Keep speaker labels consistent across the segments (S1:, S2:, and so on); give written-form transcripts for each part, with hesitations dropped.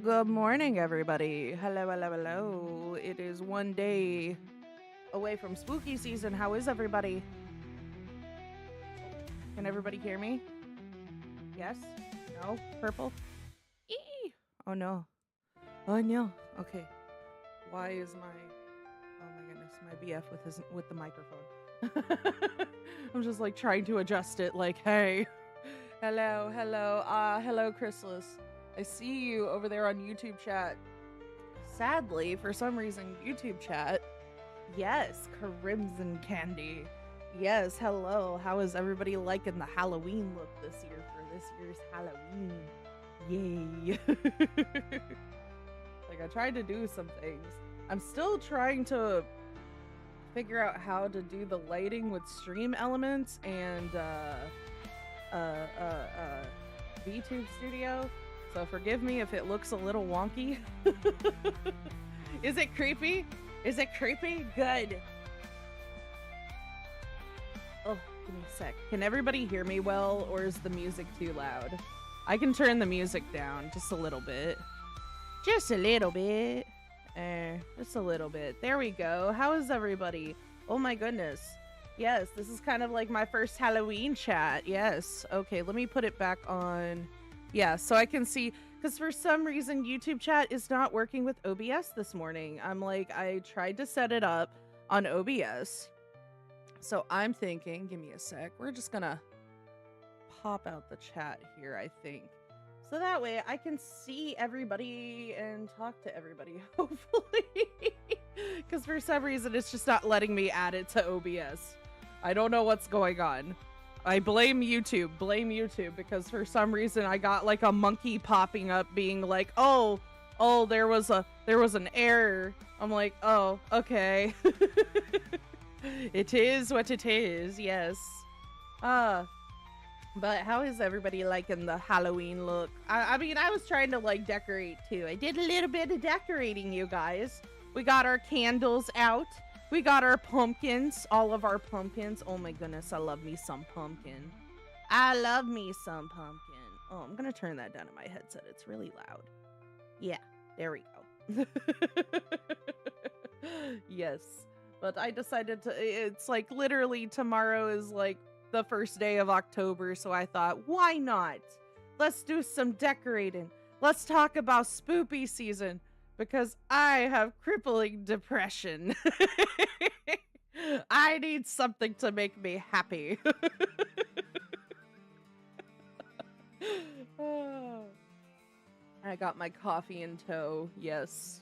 S1: Good morning, everybody. Hello, hello, hello. It is one day away from spooky season. How is everybody? Can everybody hear me? Yes? No? Purple? Eee! Oh no. Oh no. Okay. Why is oh my goodness, my BF with the microphone. I'm just like trying to adjust it like, hey. Hello, hello. Hello, Chrysalis. I see you over there on YouTube chat. Sadly, for some reason, YouTube chat. Yes, Crimson Candy. Yes, hello. How is everybody liking the Halloween look this year for this year's Halloween? Yay. Like, I tried to do some things. I'm still trying to figure out how to do the lighting with stream elements and VTube Studio. So forgive me if it looks a little wonky. Is it creepy? Is it creepy? Good. Oh, give me a sec. Can everybody hear me well, or is the music too loud? I can turn the music down just a little bit. Just a little bit. Just a little bit. There we go. How is everybody? Oh my goodness. Yes, this is kind of like my first Halloween chat. Yes. Okay, let me put it back on. Yeah, so I can see, because for some reason YouTube chat is not working with OBS this morning. I tried to set it up on OBS. So I'm thinking, give me a sec. We're just gonna pop out the chat here, I think. So that way I can see everybody and talk to everybody, hopefully. Because for some reason it's just not letting me add it to OBS. I don't know what's going on. I blame YouTube, because for some reason I got like a monkey popping up being like, oh, there was an error. I'm like, oh, okay. It is what it is, yes. But how is everybody liking the Halloween look? I mean, I was trying to like decorate too. I did a little bit of decorating, you guys. We got our candles out. We got our pumpkins, all of our pumpkins. Oh my goodness, I love me some pumpkin. I love me some pumpkin. Oh, I'm gonna turn that down in my headset. It's really loud. Yeah, there we go. Yes, but I decided to, it's like literally tomorrow is like the first day of October, so I thought, why not? Let's do some decorating. Let's talk about spoopy season. Because I have crippling depression. I need something to make me happy. I got my coffee in tow. Yes.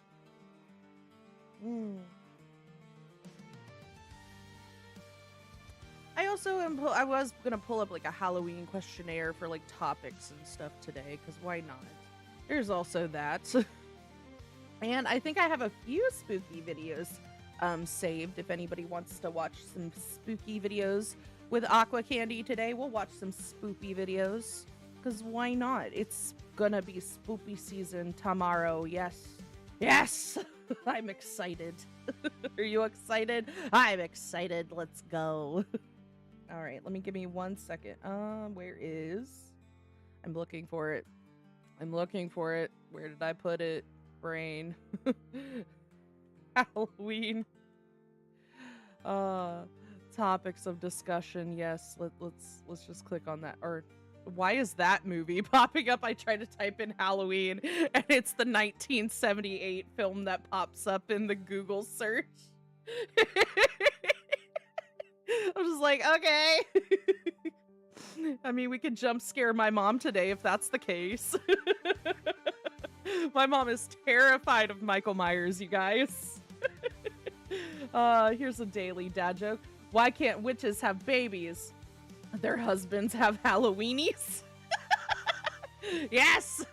S1: I also I was gonna pull up like a Halloween questionnaire for like topics and stuff today, because why not? There's also that. And I think I have a few spooky videos saved. If anybody wants to watch some spooky videos with Aqua Candy today, we'll watch some spooky videos. Because why not? It's gonna be spooky season tomorrow. Yes. Yes! I'm excited. Are you excited? I'm excited. Let's go. All right, give me 1 second. Where is? I'm looking for it. Where did I put it? Brain. Halloween. Topics of discussion. Yes, let's just click on that. Or why is that movie popping up? I tried to type in Halloween and it's the 1978 film that pops up in the Google search. I'm just like, okay. I mean, we could jump scare my mom today if that's the case. My mom is terrified of Michael Myers, you guys. Here's a daily dad joke. Why can't witches have babies? Their husbands have Halloweenies. Yes.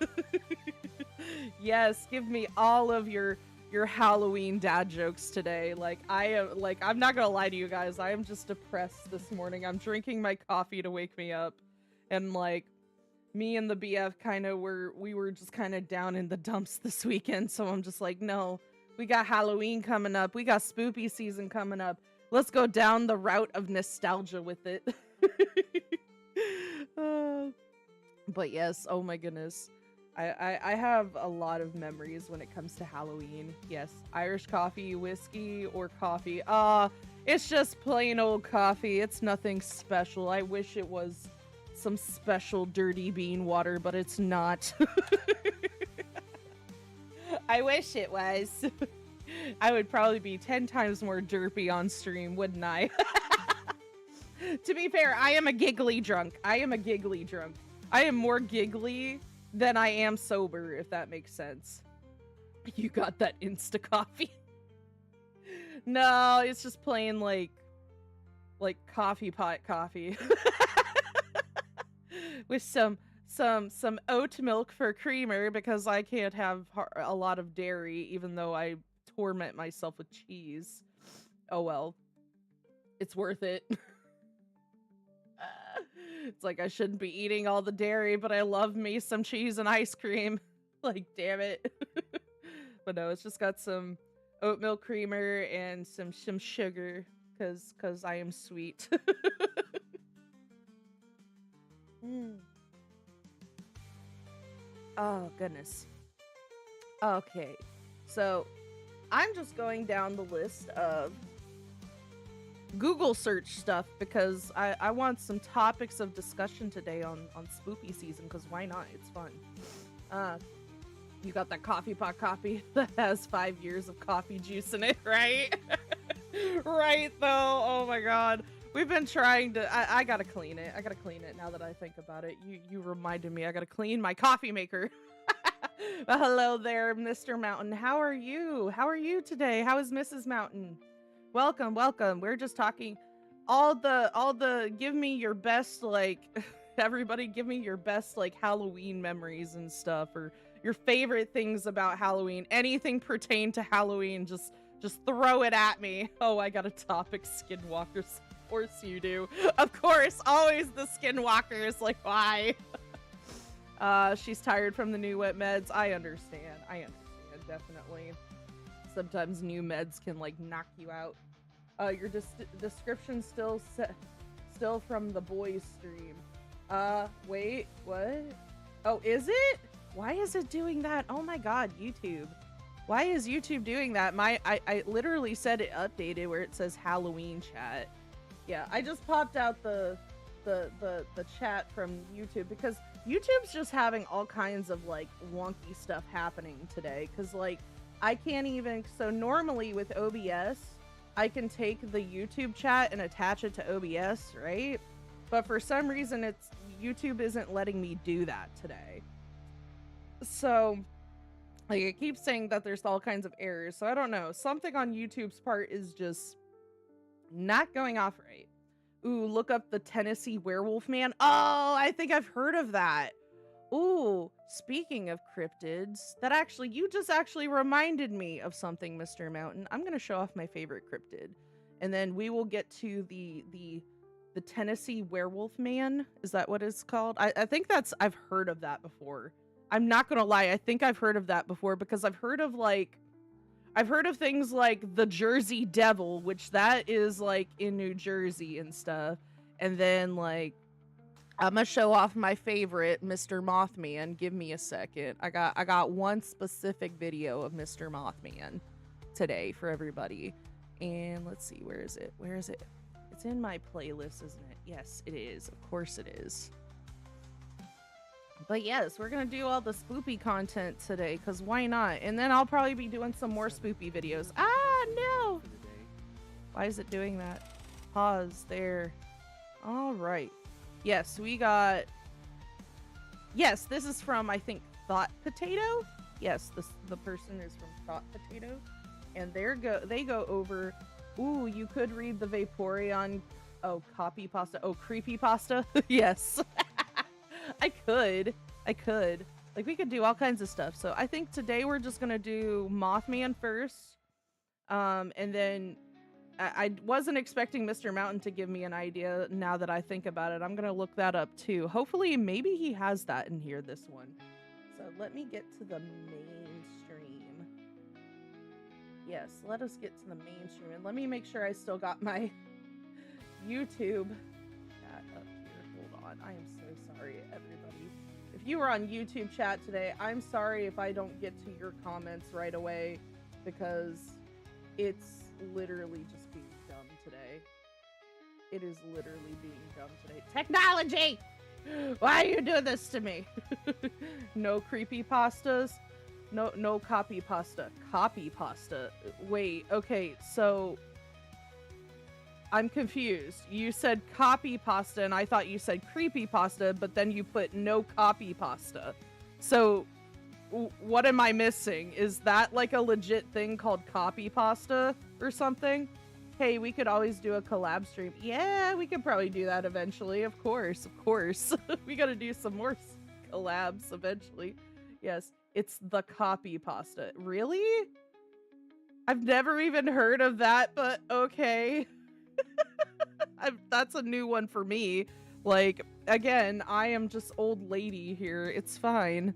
S1: Yes, give me all of your Halloween dad jokes today. I'm not gonna lie to you guys. I am just depressed this morning. I'm drinking my coffee to wake me up, and like, me and the BF we were just kind of down in the dumps this weekend. So I'm just like, no, we got Halloween coming up. We got spoopy season coming up. Let's go down the route of nostalgia with it. But yes, oh my goodness. I have a lot of memories when it comes to Halloween. Yes, Irish coffee, whiskey, or coffee. It's just plain old coffee. It's nothing special. I wish it was some special dirty bean water, but it's not. I wish it was. I would probably be 10 times more derpy on stream, wouldn't I? To be fair, I am a giggly drunk. I am more giggly than I am sober, if that makes sense. You got that Insta coffee? No, it's just plain like coffee pot coffee. With some oat milk for creamer because I can't have a lot of dairy even though I torment myself with cheese. Oh well. It's worth it. It's like I shouldn't be eating all the dairy, but I love me some cheese and ice cream. Like, damn it. But no, it's just got some oat milk creamer and some sugar cause I am sweet. Oh, goodness. Okay. So, I'm just going down the list of Google search stuff because I want some topics of discussion today on spoopy season because why not? It's fun. You got that coffee pot coffee that has 5 years of coffee juice in it, right? Right, though. Oh my god. We've been trying to... I gotta clean it. I gotta clean it now that I think about it. You reminded me. I gotta clean my coffee maker. Well, hello there, Mr. Mountain. How are you? How are you today? How is Mrs. Mountain? Welcome, welcome. We're just talking all the give me your best, like, everybody give me your best, like, Halloween memories and stuff, or your favorite things about Halloween. Anything pertain to Halloween, just throw it at me. Oh, I got a topic, skinwalkers. Of course you do. Of course, always the skinwalkers. Like, why? She's tired from the new wet meds. I understand, definitely. Sometimes new meds can like knock you out. Your description still from the boys stream. Wait, what? Oh, is it? Why is it doing that? Oh my god, YouTube. Why is YouTube doing that? I literally said it updated where it says Halloween chat. Yeah, I just popped out the chat from YouTube because YouTube's just having all kinds of like wonky stuff happening today. Cause like I can't even, so normally with OBS, I can take the YouTube chat and attach it to OBS, right? But for some reason, YouTube isn't letting me do that today. So, like, it keeps saying that there's all kinds of errors. So I don't know. Something on YouTube's part is just not going off right. Ooh, look up the Tennessee Werewolf Man. Oh, I think I've heard of that. Ooh, speaking of cryptids, you just actually reminded me of something, Mr. Mountain. I'm gonna show off my favorite cryptid, and then we will get to the Tennessee Werewolf Man. Is that what it's called? I think I've heard of that before. I'm not gonna lie, I think I've heard of that before because I've heard of things like the Jersey Devil, which that is like in New Jersey and stuff, and then like. I'm gonna show off my favorite, Mr. Mothman. Give me a second. I got one specific video of Mr. Mothman today for everybody. And let's see, where is it? Where is it? It's in my playlist, isn't it? Yes, it is. Of course it is. But yes, we're gonna do all the spoopy content today, because why not? And then I'll probably be doing some more spoopy videos. Ah, no! Why is it doing that? Pause there. All right. Yes, we got... Yes, this is from, I think, Thought Potato? Yes, the person is from Thought Potato. And they go over... Ooh, you could read the Vaporeon... Oh, copy pasta. Oh, creepy pasta? Yes. I could. Like, we could do all kinds of stuff. So I think today we're just gonna do Mothman first. And then... I wasn't expecting Mr. Mountain to give me an idea now that I think about it. I'm going to look that up too. Hopefully, maybe he has that in here, this one. So let me get to the mainstream. Yes, let us get to the mainstream. And let me make sure I still got my YouTube chat up here. Hold on. I am so sorry, everybody. if you were on YouTube chat today, I'm sorry if I don't get to your comments right away, because it's literally just being dumb today. It is literally being dumb today. Technology! Why are you doing this to me? No creepy pastas. No copy pasta. Copy pasta. Wait, okay, so I'm confused. You said copy pasta and I thought you said creepy pasta, but then you put no copy pasta. So what am I missing? Is that like a legit thing called copy pasta or something? Hey, we could always do a collab stream. Yeah, we could probably do that eventually. Of course. We gotta do some more collabs eventually. Yes, it's the copy pasta. Really? I've never even heard of that, but okay. That's a new one for me. Like, again, I am just old lady here. It's fine.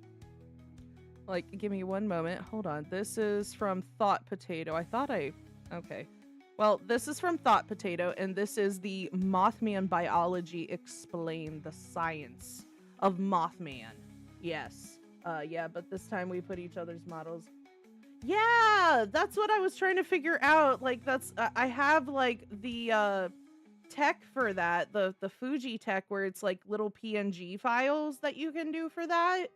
S1: Like, give me one moment. Hold on. This is from Thought Potato. Okay. Well, this is from Thought Potato, and this is the Mothman Biology Explained, the Science of Mothman. Yes. Yeah, but this time we put each other's models. Yeah, that's what I was trying to figure out. Like, that's, I have, like, the, tech for that, the Fuji tech, where it's, like, little PNG files that you can do for that.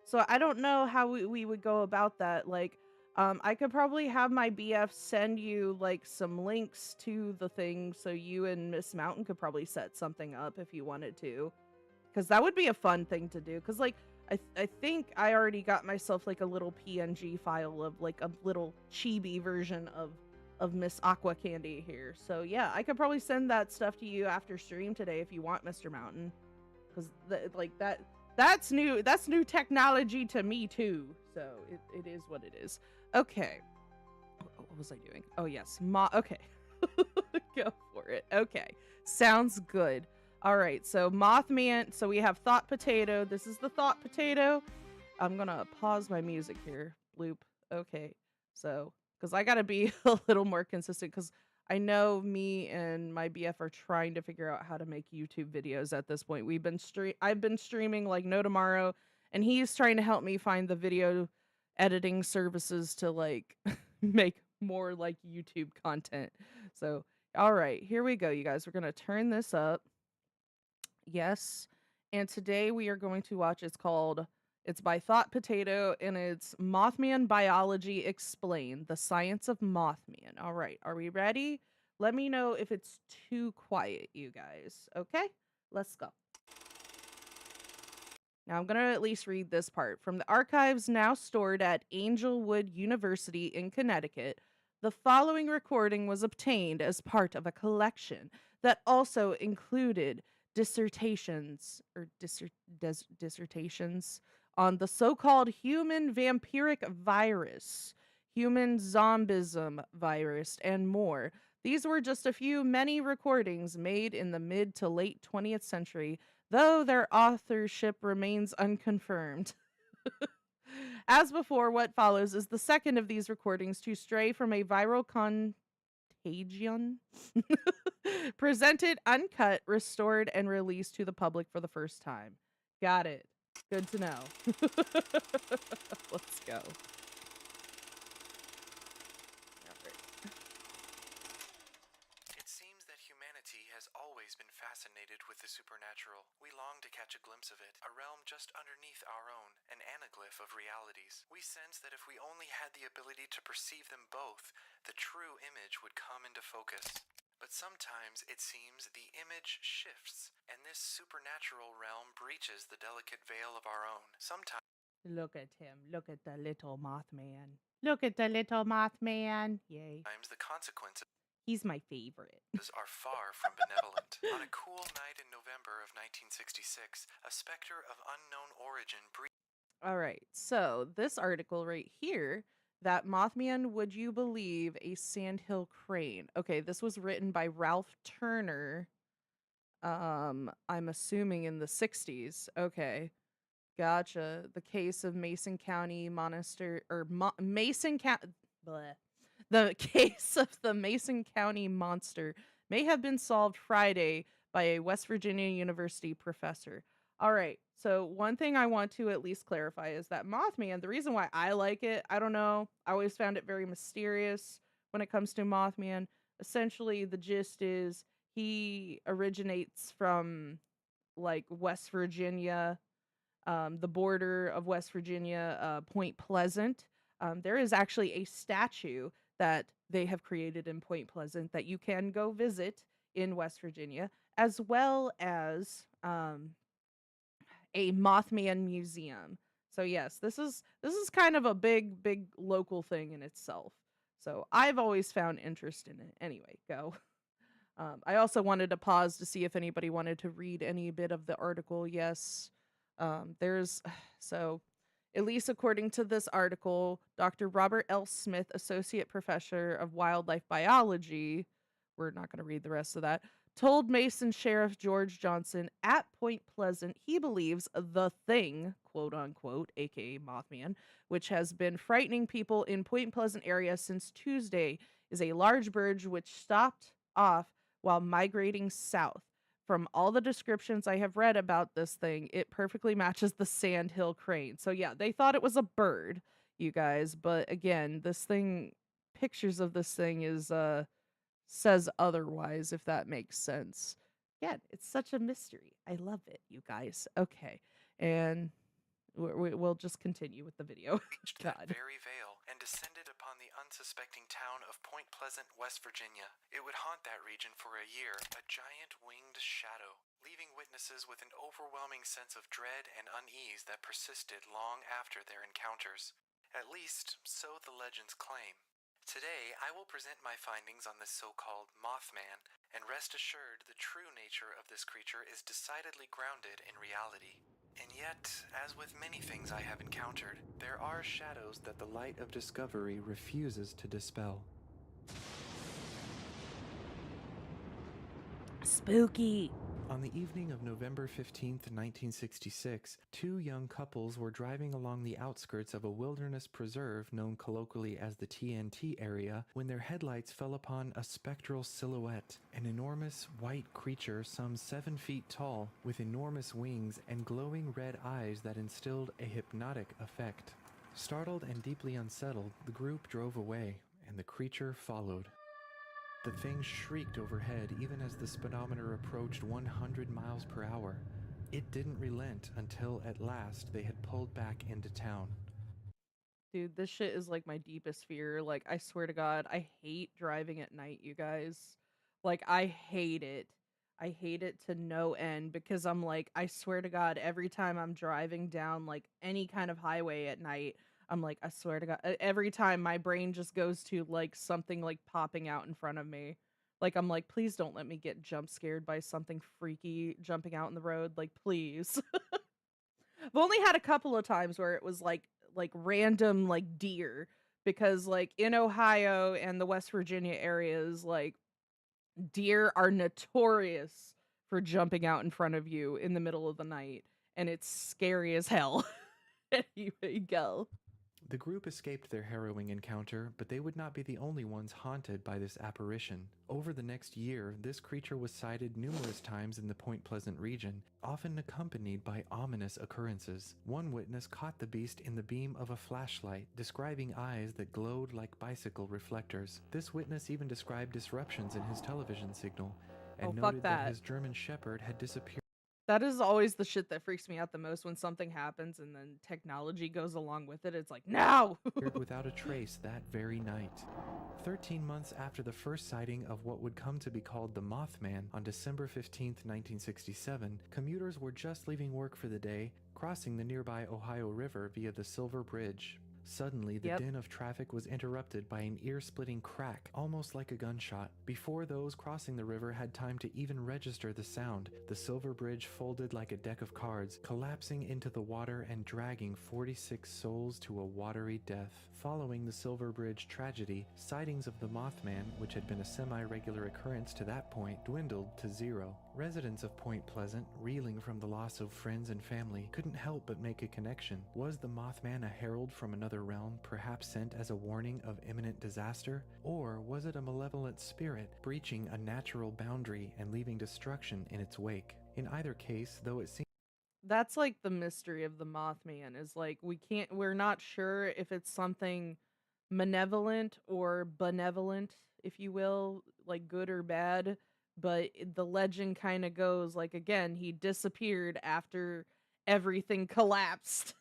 S1: So I don't know how we would go about that. Like, I could probably have my BF send you like some links to the thing so you and Miss Mountain could probably set something up if you wanted to. Because that would be a fun thing to do. Because like, I think I already got myself like a little PNG file of like a little chibi version of Miss Aqua Candy here. So yeah, I could probably send that stuff to you after stream today if you want, Mr. Mountain. Because that's new technology to me too. So it is what it is. Okay. What was I doing? Oh yes. Okay. Go for it. Okay. Sounds good. All right. So Mothman. So we have Thought Potato. This is the Thought Potato. I'm going to pause my music here. Bloop. Okay. So, because I got to be a little more consistent, because I know me and my BF are trying to figure out how to make YouTube videos at this point. I've been streaming like no tomorrow, and he's trying to help me find the video editing services to like make more like YouTube content. So, all right, here we go, you guys. We're going to turn this up. Yes. And today we are going to watch, it's by Thought Potato, and it's Mothman Biology Explained, the Science of Mothman. All right, are we ready? Let me know if it's too quiet, you guys. Okay, let's go. Now I'm going to at least read this part. From the archives now stored at Angelwood University in Connecticut, the following recording was obtained as part of a collection that also included dissertations on the so-called human vampiric virus, human zombism virus, and more. These were just a few many recordings made in the mid to late 20th century, though their authorship remains unconfirmed. As before, what follows is the second of these recordings to stray from a viral contagion. Presented, uncut, restored, and released to the public for the first time. Got it. Good to know. Let's go.
S2: It seems that humanity has always been fascinated with the supernatural. We long to catch a glimpse of it, a realm just underneath our own, an anaglyph of realities. We sense that if we only had the ability to perceive them both, the true image would come into focus. But sometimes it seems the image shifts, and this supernatural realm breaches the delicate veil of our own. Sometimes
S1: Look at him. Look at the little Mothman. Look at the little Mothman. Yay.
S2: the consequences
S1: He's my favorite.
S2: are far from benevolent. On a cool night in November of 1966, a specter of unknown origin
S1: All right. So this article right here, that Mothman, would you believe, a sandhill crane? Okay, this was written by Ralph Turner. I'm assuming in the 60s. Okay. Gotcha. The case of Mason County Monastery, or Mason County. The case of the Mason County monster may have been solved Friday by a West Virginia University professor. All right. So one thing I want to at least clarify is that Mothman, the reason why I like it, I don't know, I always found it very mysterious when it comes to Mothman. Essentially, the gist is he originates from like West Virginia, the border of West Virginia, Point Pleasant. There is actually a statue that they have created in Point Pleasant that you can go visit in West Virginia, as well as a Mothman museum. So yes, this is kind of a big local thing in itself. So I've always found interest in it. Anyway, go. I also wanted to pause to see if anybody wanted to read any bit of the article. Yes, there's so at least according to this article, Dr. Robert L. Smith, Associate Professor of Wildlife Biology, we're not going to read the rest of that, told Mason Sheriff George Johnson at Point Pleasant he believes the thing, quote unquote, aka Mothman, which has been frightening people in Point Pleasant area since Tuesday, is a large bird which stopped off while migrating south. From all the descriptions I have read about this thing, it perfectly matches the sandhill crane. So yeah, they thought it was a bird, you guys, but again, this thing, pictures of this thing is says otherwise, if that makes sense. Yeah, it's such a mystery. I love it, you guys. Okay, and we'll just continue with the video.
S2: Reached that
S1: God.
S2: very vale and descended upon the unsuspecting town of Point Pleasant, West Virginia. It would haunt that region for a year, a giant winged shadow, leaving witnesses with an overwhelming sense of dread and unease that persisted long after their encounters. At least, so the legends claim. Today, I will present my findings on this so-called Mothman, and rest assured the true nature of this creature is decidedly grounded in reality. And yet, as with many things I have encountered, there are shadows that the light of discovery refuses to dispel.
S1: Spooky.
S2: On the evening of November 15th, 1966, two young couples were driving along the outskirts of a wilderness preserve known colloquially as the TNT area when their headlights fell upon a spectral silhouette, an enormous white creature some 7 feet tall with enormous wings and glowing red eyes that instilled a hypnotic effect. Startled and deeply unsettled, the group drove away, and the creature followed. The thing shrieked overhead even as the speedometer approached 100 miles per hour. It didn't relent until at last they had pulled back into town.
S1: Dude, this shit is like my deepest fear. Like, I swear to God, I hate driving at night, you guys. Like, I hate it. I hate it to no end because I'm like, I swear to God, every time I'm driving down like any kind of highway at night, I'm like, I swear to God, every time my brain just goes to like something like popping out in front of me. Like, I'm like, please don't let me get jump scared by something freaky jumping out in the road. Like, please. I've only had a couple of times where it was like random like deer because like in Ohio and the West Virginia areas like deer are notorious for jumping out in front of you in the middle of the night and it's scary as hell. Anyway, go.
S2: The group escaped their harrowing encounter, but they would not be the only ones haunted by this apparition. Over the next year, this creature was sighted numerous times in the Point Pleasant region, often accompanied by ominous occurrences. One witness caught the beast in the beam of a flashlight, describing eyes that glowed like bicycle reflectors. This witness even described disruptions in his television signal, and
S1: Oh, fuck
S2: noted that
S1: that.
S2: his German Shepherd had disappeared.
S1: That is always the shit that freaks me out the most when something happens and then technology goes along with it. It's like, no!
S2: Without a trace that very night. 13 months after the first sighting of what would come to be called the Mothman on December 15, 1967, commuters were just leaving work for the day, crossing the nearby Ohio River via the Silver Bridge. Suddenly, the din of traffic was interrupted by an ear-splitting crack, almost like a gunshot. Before those crossing the river had time to even register the sound, the Silver Bridge folded like a deck of cards, collapsing into the water and dragging 46 souls to a watery death. Following the Silver Bridge tragedy, sightings of the Mothman, which had been a semi-regular occurrence to that point, dwindled to zero. Residents of Point Pleasant, reeling from the loss of friends and family, couldn't help but make a connection. Was the Mothman a herald from another realm, perhaps sent as a warning of imminent disaster? Or was it a malevolent spirit breaching a natural boundary and leaving destruction in its wake? In either case, though it seemed
S1: That's like the mystery of the Mothman is like we're not sure if it's something malevolent or benevolent, if you will, like good or bad. But the legend kind of goes like, again, he disappeared after everything collapsed.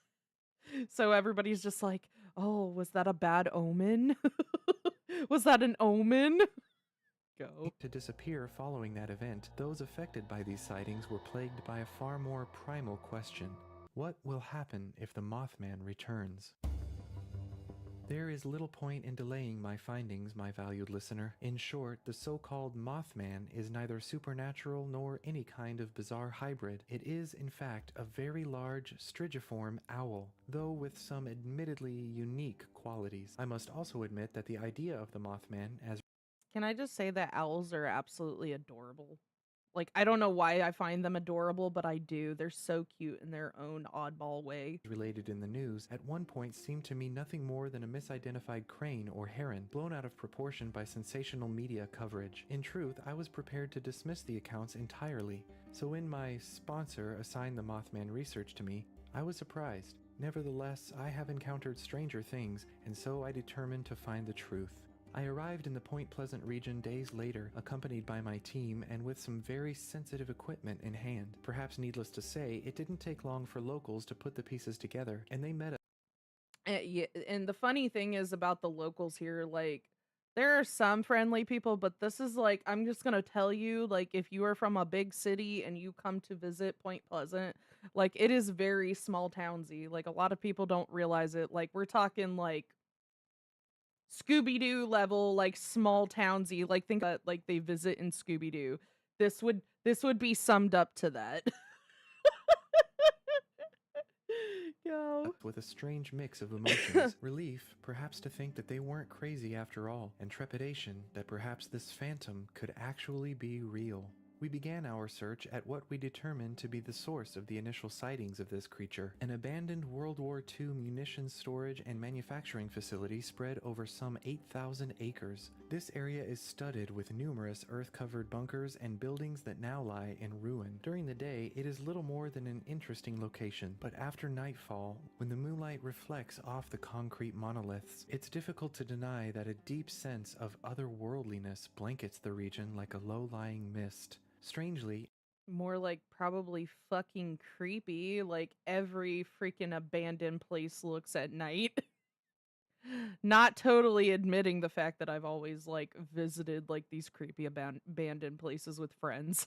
S1: So everybody's just like, oh, was that a bad omen? Was that an omen? Go.
S2: To disappear following that event, those affected by these sightings were plagued by a far more primal question. What will happen if the Mothman returns? There is little point in delaying my findings, my valued listener. In short, the so-called Mothman is neither supernatural nor any kind of bizarre hybrid. It is, in fact, a very large strigiform owl, though with some admittedly unique qualities. I must also admit that the idea of the Mothman as
S1: Can I just say that owls are absolutely adorable? Like, I don't know why I find them adorable, but I do. They're so cute in their own oddball way.
S2: related in the news, at one point seemed to me nothing more than a misidentified crane or heron, blown out of proportion by sensational media coverage. In truth, I was prepared to dismiss the accounts entirely, so when my sponsor assigned the Mothman research to me, I was surprised. Nevertheless, I have encountered stranger things, and so I determined to find the truth. I arrived in the Point Pleasant region days later, accompanied by my team and with some very sensitive equipment in hand. Perhaps needless to say, it didn't take long for locals to put the pieces together, and they met us.
S1: Yeah, and the funny thing is about the locals here, like, there are some friendly people, but this is like, I'm just gonna tell you, like, if you are from a big city and you come to visit Point Pleasant, like, it is very small townsy. Like, a lot of people don't realize it. Like, we're talking like Scooby Doo level, like small townsy. Like, think that like they visit in Scooby Doo. This would be summed up to that. Go.
S2: With a strange mix of emotions, relief, perhaps to think that they weren't crazy after all, and trepidation that perhaps this phantom could actually be real. We began our search at what we determined to be the source of the initial sightings of this creature, an abandoned World War II munitions storage and manufacturing facility spread over some 8,000 acres. This area is studded with numerous earth-covered bunkers and buildings that now lie in ruin. During the day, it is little more than an interesting location, but after nightfall, when the moonlight reflects off the concrete monoliths, it's difficult to deny that a deep sense of otherworldliness blankets the region like a low-lying mist. Strangely,
S1: More like probably fucking creepy, like every freaking abandoned place looks at night. Not totally admitting the fact that I've always like visited like these creepy abandoned places with friends.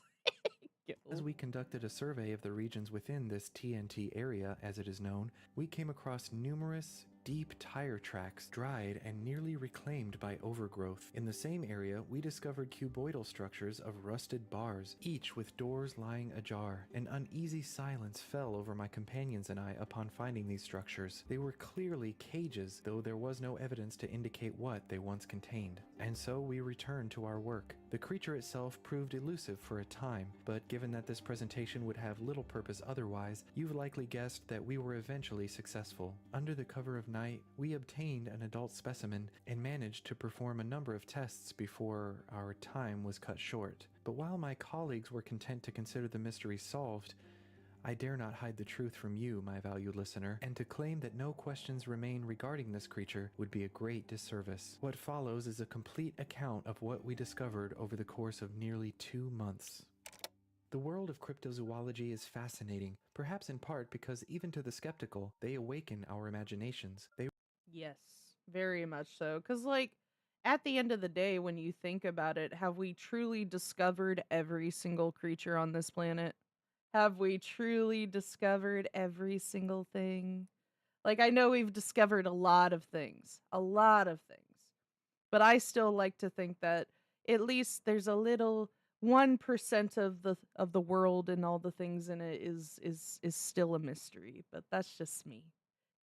S2: as
S1: Go.
S2: we conducted a survey of the regions within this TNT area, as it is known, we came across numerous deep tire tracks, dried and nearly reclaimed by overgrowth. In the same area, we discovered cuboidal structures of rusted bars, each with doors lying ajar. An uneasy silence fell over my companions and I upon finding these structures. They were clearly cages, though there was no evidence to indicate what they once contained. And so we returned to our work. The creature itself proved elusive for a time, but given that this presentation would have little purpose otherwise, you've likely guessed that we were eventually successful. Under the cover of night, we obtained an adult specimen and managed to perform a number of tests before our time was cut short. But while my colleagues were content to consider the mystery solved, I dare not hide the truth from you, my valued listener, and to claim that no questions remain regarding this creature would be a great disservice. What follows is a complete account of what we discovered over the course of nearly 2 months. The world of cryptozoology is fascinating, perhaps in part because even to the skeptical, they awaken our imaginations. They
S1: Yes, very much so. Because, like, at the end of the day, when you think about it, have we truly discovered every single creature on this planet? Have we truly discovered every single thing? Like, I know we've discovered a lot of things, but I still like to think that at least there's a little 1% of the world and all the things in it is still a mystery, but that's just me.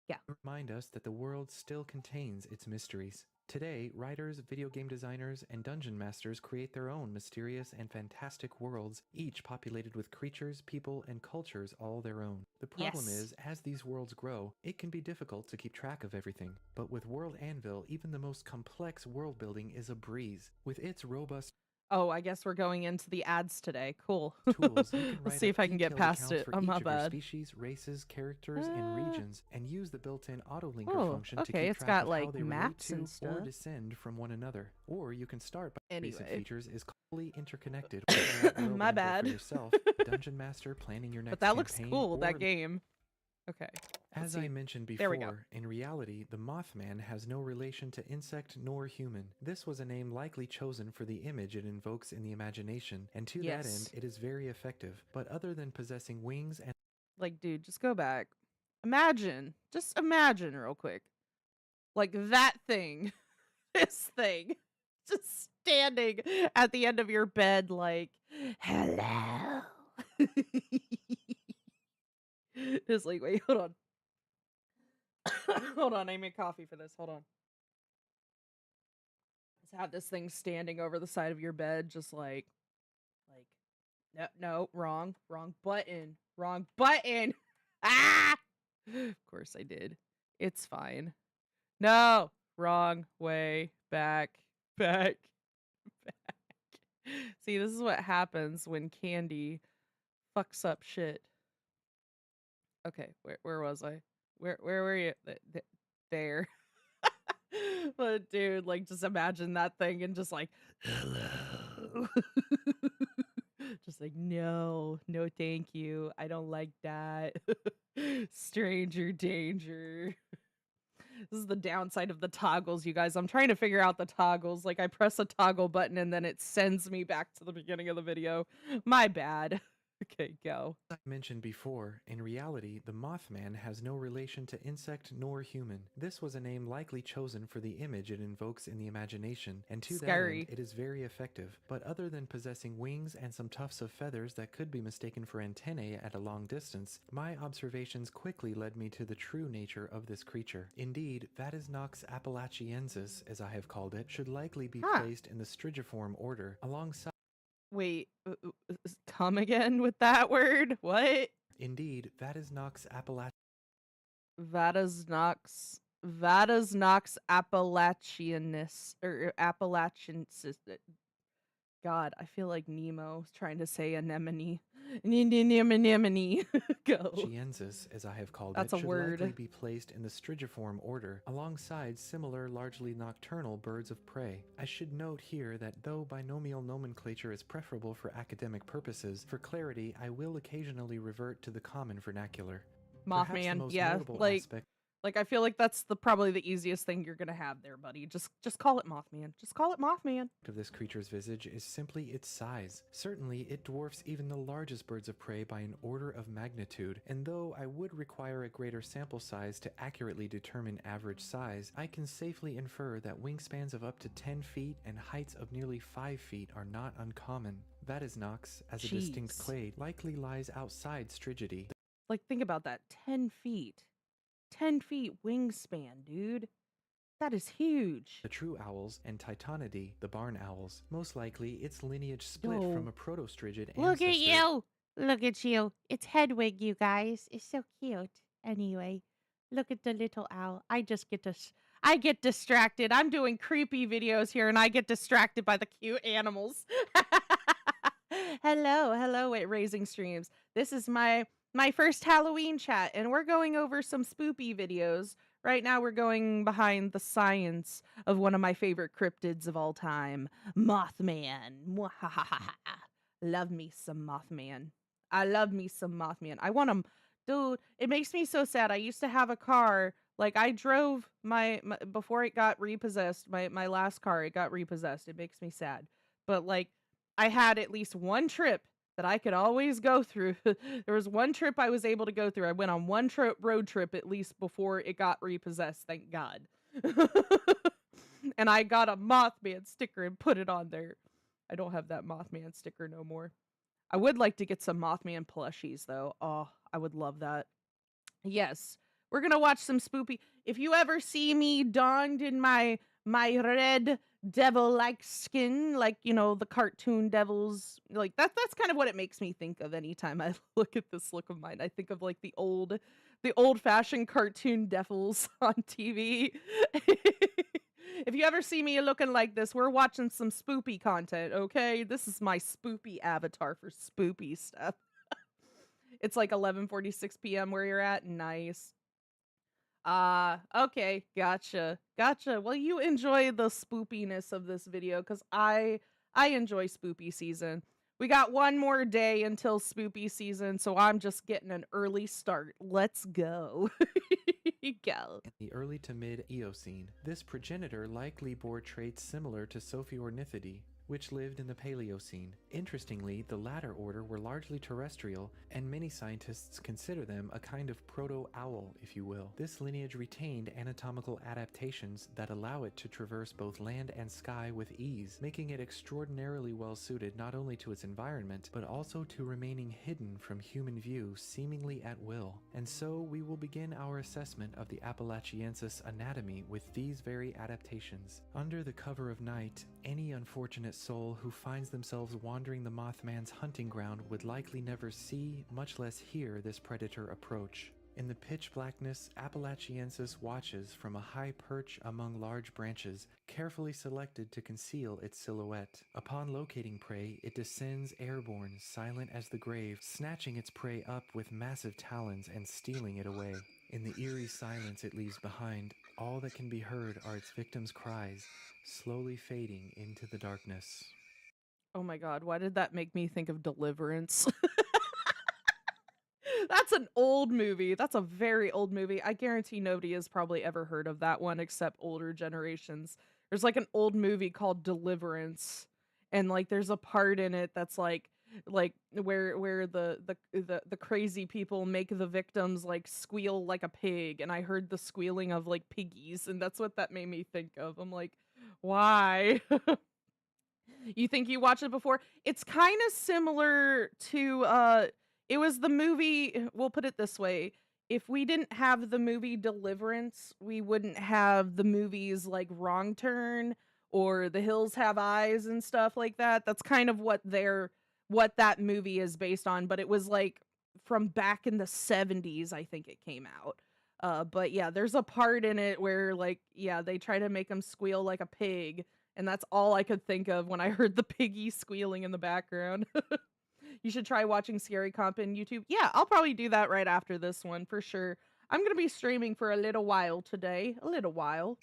S1: Yeah.
S2: remind us that the world still contains its mysteries. Today, writers, video game designers, and dungeon masters create their own mysterious and fantastic worlds, each populated with creatures, people, and cultures all their own. The problem
S1: Yes.
S2: is, as these worlds grow, it can be difficult to keep track of everything. But with World Anvil, even the most complex world building is a breeze. With its robust
S1: Oh, I guess we're going into the ads today. Cool.
S2: Tools, you can
S1: Let's
S2: write
S1: see
S2: up
S1: if I can get
S2: detailed
S1: past
S2: accounts
S1: it.
S2: for
S1: Oh,
S2: each
S1: my
S2: of your
S1: bad.
S2: species, races, characters, and regions, and use the built-in autolinker
S1: Oh,
S2: function to
S1: okay.
S2: keep
S1: It's
S2: track
S1: got
S2: of how
S1: like
S2: they relate
S1: maps
S2: to
S1: and
S2: or
S1: stuff.
S2: descend from one another. Or you can start by basic
S1: Anyway,
S2: features is fully interconnected. Whether that world
S1: my
S2: angle
S1: bad.
S2: for yourself, dungeon master planning your
S1: But
S2: next
S1: that looks
S2: campaign,
S1: cool,
S2: or
S1: that game. Okay. Let's
S2: as
S1: see.
S2: I mentioned
S1: There we go.
S2: before, in reality, the Mothman has no relation to insect nor human. This was a name likely chosen for the image it invokes in the imagination, and to that end,
S1: Yes.
S2: it is very effective. But other than possessing wings and
S1: Like, dude, just go back. Imagine. Just imagine real quick. Like that thing. This thing. Just standing at the end of your bed like, hello. It's like, wait, hold on. Hold on, I made coffee for this. Hold on. Just have this thing standing over the side of your bed, just like, no, wrong button, wrong button. Ah! Of course I did. It's fine. No, wrong way, back, back. See, this is what happens when Candy fucks up shit. Okay, where was I? Where were you? There. But dude, like just imagine that thing and just like hello. Just like no, thank you. I don't like that. Stranger danger. This is the downside of the toggles, you guys. I'm trying to figure out the toggles. Like I press a toggle button and then it sends me back to the beginning of the video. My bad. Okay, go.
S2: I mentioned before, in reality, the Mothman has no relation to insect nor human. This was a name likely chosen for the image it invokes in the imagination, and to that end, it is very effective. But other than possessing wings and some tufts of feathers that could be mistaken for antennae at a long distance, my observations quickly led me to the true nature of this creature. Indeed, Vatisnox appalachiensis, as I have called it, should likely be placed in the strigiform order, alongside
S1: Wait, come again with that word? What?
S2: Indeed, Vatisnox
S1: Vatisnox Appalachianus or Appalachiansis. God, I feel like Nemo trying to say anemone. Anemone. Go.
S2: Chiensis, as I have called
S1: That's
S2: it,
S1: a
S2: should
S1: word.
S2: likely be placed in the strigiform order, alongside similar largely nocturnal birds of prey. I should note here that though binomial nomenclature is preferable for academic purposes, for clarity I will occasionally revert to the common vernacular.
S1: Mothman, yeah, like I feel like that's probably the easiest thing you're gonna have there, buddy. Just call it Mothman. Just call it Mothman.
S2: Of this creature's visage is simply its size. Certainly, it dwarfs even the largest birds of prey by an order of magnitude, and though I would require a greater sample size to accurately determine average size, I can safely infer that wingspans of up to 10 feet and heights of nearly 5 feet are not uncommon. Vatisnox, as a distinct clade, likely lies outside Strigidi.
S1: Like, think about that. 10 feet. 10 feet wingspan, dude. That is huge.
S2: The true owls and Titanidae, the barn owls. Most likely, its lineage split from a proto-strigid ancestor.
S3: Look at you! Look at you. It's Hedwig, you guys. It's so cute. Anyway, look at the little owl. I get distracted. I'm doing creepy videos here and I get distracted by the cute animals. Hello at Raising Streams. This is my first Halloween chat and we're going over some spoopy videos. Right now we're going behind the science of one of my favorite cryptids of all time, Mothman. Love me some Mothman. I love me some Mothman. I want him. Dude, it makes me so sad. I used to have a car. Like, I drove my before it got repossessed, my last car, it got repossessed. It makes me sad. But, like, I had at least one trip that I could always go through. There was one trip I was able to go through. I went on one road trip at least before it got repossessed, thank God. And I got a Mothman sticker and put it on there. I don't have that Mothman sticker no more. I would like to get some Mothman plushies, though. Oh, I would love that. Yes, we're gonna watch some spoopy. If you ever see me donned in my red devil-like skin, like, you know, the cartoon devils, like that's kind of what it makes me think of anytime I look at this look of mine. I think of like the old-fashioned cartoon devils on TV. If you ever see me looking like this, we're watching some spoopy content, okay? This is my spoopy avatar for spoopy stuff. It's like 11:46 p.m. where you're at. Nice. Okay, gotcha. Gotcha. Well, you enjoy the spoopiness of this video because I enjoy spoopy season. We got one more day until spoopy season, so I'm just getting an early start. Let's go. Go.
S2: In the early to mid Eocene, this progenitor likely bore traits similar to Sophornithidae, which lived in the Paleocene. Interestingly, the latter order were largely terrestrial, and many scientists consider them a kind of proto-owl, if you will. This lineage retained anatomical adaptations that allow it to traverse both land and sky with ease, making it extraordinarily well suited not only to its environment, but also to remaining hidden from human view seemingly at will. And so we will begin our assessment of the Appalachiensis anatomy with these very adaptations. Under the cover of night, any unfortunate soul who finds themselves wandering the Mothman's hunting ground would likely never see, much less hear, this predator approach. In the pitch blackness, Appalachiensis watches from a high perch among large branches, carefully selected to conceal its silhouette. Upon locating prey, it descends airborne, silent as the grave, snatching its prey up with massive talons and stealing it away. In the eerie silence it leaves behind, all that can be heard are its victims' cries, slowly fading into the darkness.
S3: Oh my god, why did that make me think of Deliverance? That's an old movie. That's a very old movie. I guarantee nobody has probably ever heard of that one except older generations. There's like an old movie called Deliverance, and like there's a part in it that's like where the crazy people make the victims like squeal like a pig, and I heard the squealing of like piggies, and that's what that made me think of. I'm like, why? You think you watched it before? It's kind of similar to it was the movie, we'll put it this way. If we didn't have the movie Deliverance, we wouldn't have the movies like Wrong Turn or The Hills Have Eyes and stuff like that. That's kind of what that movie is based on, but it was like from back in the 70s, I think it came out. But yeah, there's a part in it where like, yeah, they try to make him squeal like a pig, and that's all I could think of when I heard the piggy squealing in the background. You should try watching Scary Comp in YouTube. Yeah, I'll probably do that right after this one for sure. I'm going to be streaming for a little while today. A little while.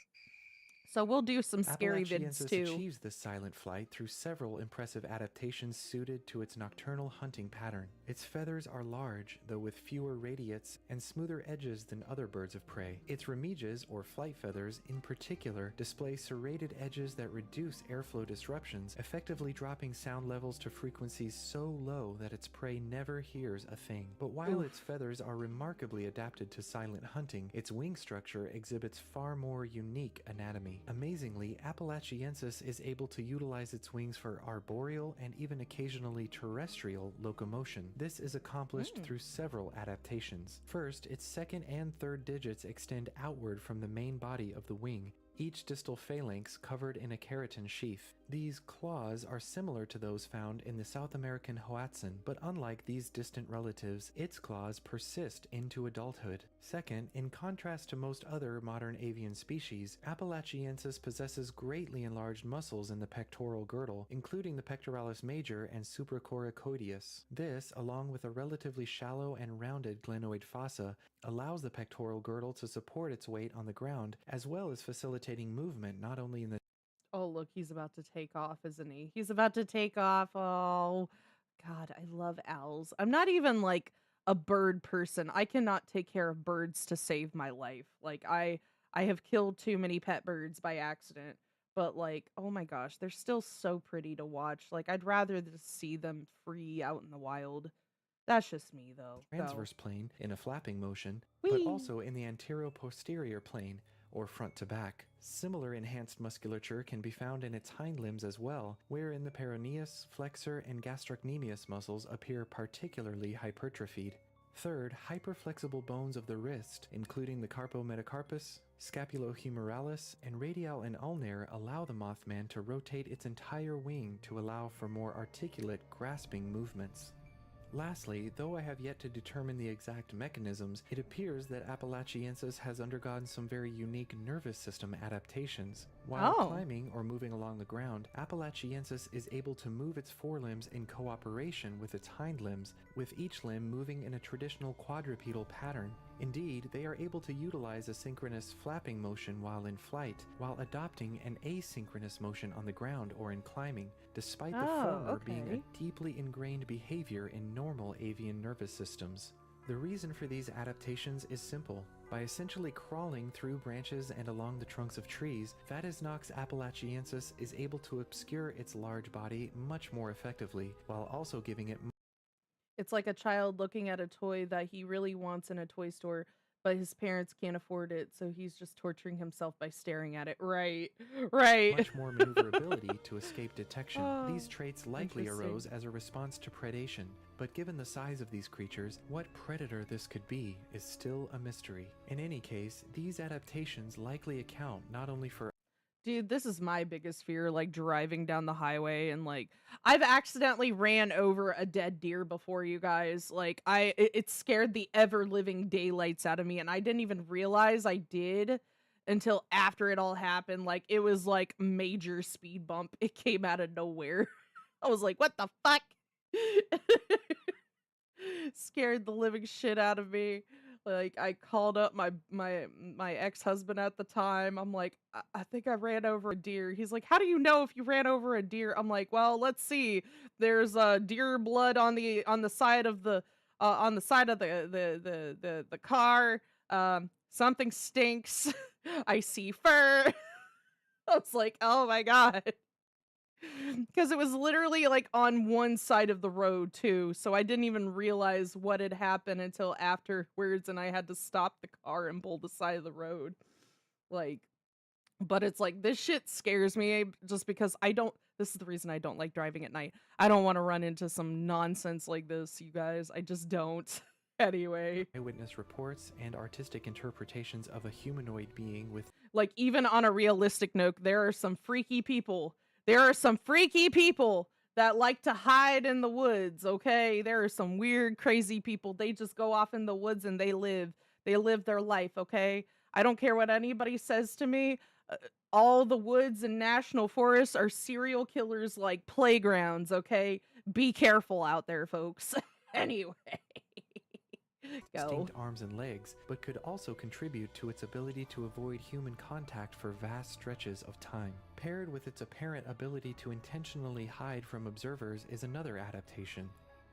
S3: So we'll do some scary vids
S2: Appalachiensis
S3: too.
S2: achieves this silent flight through several impressive adaptations suited to its nocturnal hunting pattern. Its feathers are large, though with fewer radiates and smoother edges than other birds of prey. Its remiges, or flight feathers, in particular, display serrated edges that reduce airflow disruptions, effectively dropping sound levels to frequencies so low that its prey never hears a thing. But while its feathers are remarkably adapted to silent hunting, its wing structure exhibits far more unique anatomy. Amazingly, Appalachiensis is able to utilize its wings for arboreal and even occasionally terrestrial locomotion. This is accomplished through several adaptations. First, its second and third digits extend outward from the main body of the wing, each distal phalanx covered in a keratin sheath. These claws are similar to those found in the South American Hoatzin, but unlike these distant relatives, its claws persist into adulthood. Second, in contrast to most other modern avian species, Appalachiensis possesses greatly enlarged muscles in the pectoral girdle, including the pectoralis major and supracoracoideus. This, along with a relatively shallow and rounded glenoid fossa, allows the pectoral girdle to support its weight on the ground, as well as facilitating movement not only in the
S3: Oh, look, he's about to take off, isn't he? He's about to take off. Oh, God, I love owls. I'm not even like a bird person. I cannot take care of birds to save my life. Like I have killed too many pet birds by accident. But like, oh my gosh, they're still so pretty to watch. Like I'd rather just see them free out in the wild. That's just me though. Go.
S2: transverse plane in a flapping motion, but
S3: Whee!
S2: also in the anterior-posterior plane, or front to back. Similar enhanced musculature can be found in its hind limbs as well, wherein the peroneus, flexor, and gastrocnemius muscles appear particularly hypertrophied. Third, hyperflexible bones of the wrist, including the carpometacarpus, scapulohumerales, and radial and ulnar, allow the Mothman to rotate its entire wing to allow for more articulate, grasping movements. Lastly, though I have yet to determine the exact mechanisms, it appears that Appalachiensis has undergone some very unique nervous system adaptations. While
S1: Oh.
S2: climbing or moving along the ground, Appalachiensis is able to move its forelimbs in cooperation with its hind limbs, with each limb moving in a traditional quadrupedal pattern. Indeed, they are able to utilize a synchronous flapping motion while in flight, while adopting an asynchronous motion on the ground or in climbing, despite the
S1: Oh,
S2: former being
S1: okay.
S2: a deeply ingrained behavior in normal avian nervous systems. The reason for these adaptations is simple. By essentially crawling through branches and along the trunks of trees, Vatisnox appalachiensis is able to obscure its large body much more effectively, while also giving it
S1: It's like a child looking at a toy that he really wants in a toy store, but his parents can't afford it, so he's just torturing himself by staring at it. Right. Right.
S2: much more maneuverability to escape detection.
S1: Oh,
S2: These traits likely
S1: interesting.
S2: arose as a response to predation, but given the size of these creatures, what predator this could be is still a mystery. In any case, these adaptations likely account not only for
S1: Dude, this is my biggest fear, like driving down the highway and like I've accidentally ran over a dead deer before, you guys. Like it scared the ever living daylights out of me and I didn't even realize I did until after it all happened. Like it was like major speed bump. It came out of nowhere. I was like, "What the fuck?" Scared the living shit out of me. Like I called up my ex-husband at the time. I'm like, I think I ran over a deer. He's like, how do you know if you ran over a deer? I'm like, well, let's see. There's deer blood on the side of the the car. Something stinks. I see fur." I was like, oh my god. Because it was literally like on one side of the road too, so I didn't even realize what had happened until afterwards, and I had to stop the car and pull the side of the road. Like, but it's like this shit scares me just because I don't. This is the reason I don't like driving at night. I don't want to run into some nonsense like this, you guys. I just don't. Anyway,
S2: eyewitness reports and artistic interpretations of a humanoid being with
S1: like even on a realistic note, there are some freaky people. There are some freaky people that like to hide in the woods, okay? There are some weird, crazy people. They just go off in the woods and they live. They live their life, okay? I don't care what anybody says to me. All the woods and national forests are serial killers like playgrounds, okay? Be careful out there, folks. Anyway, go.
S2: distinct arms and legs, but could also contribute to its ability to avoid human contact for vast stretches of time. Paired with its apparent ability to intentionally hide from observers is another adaptation.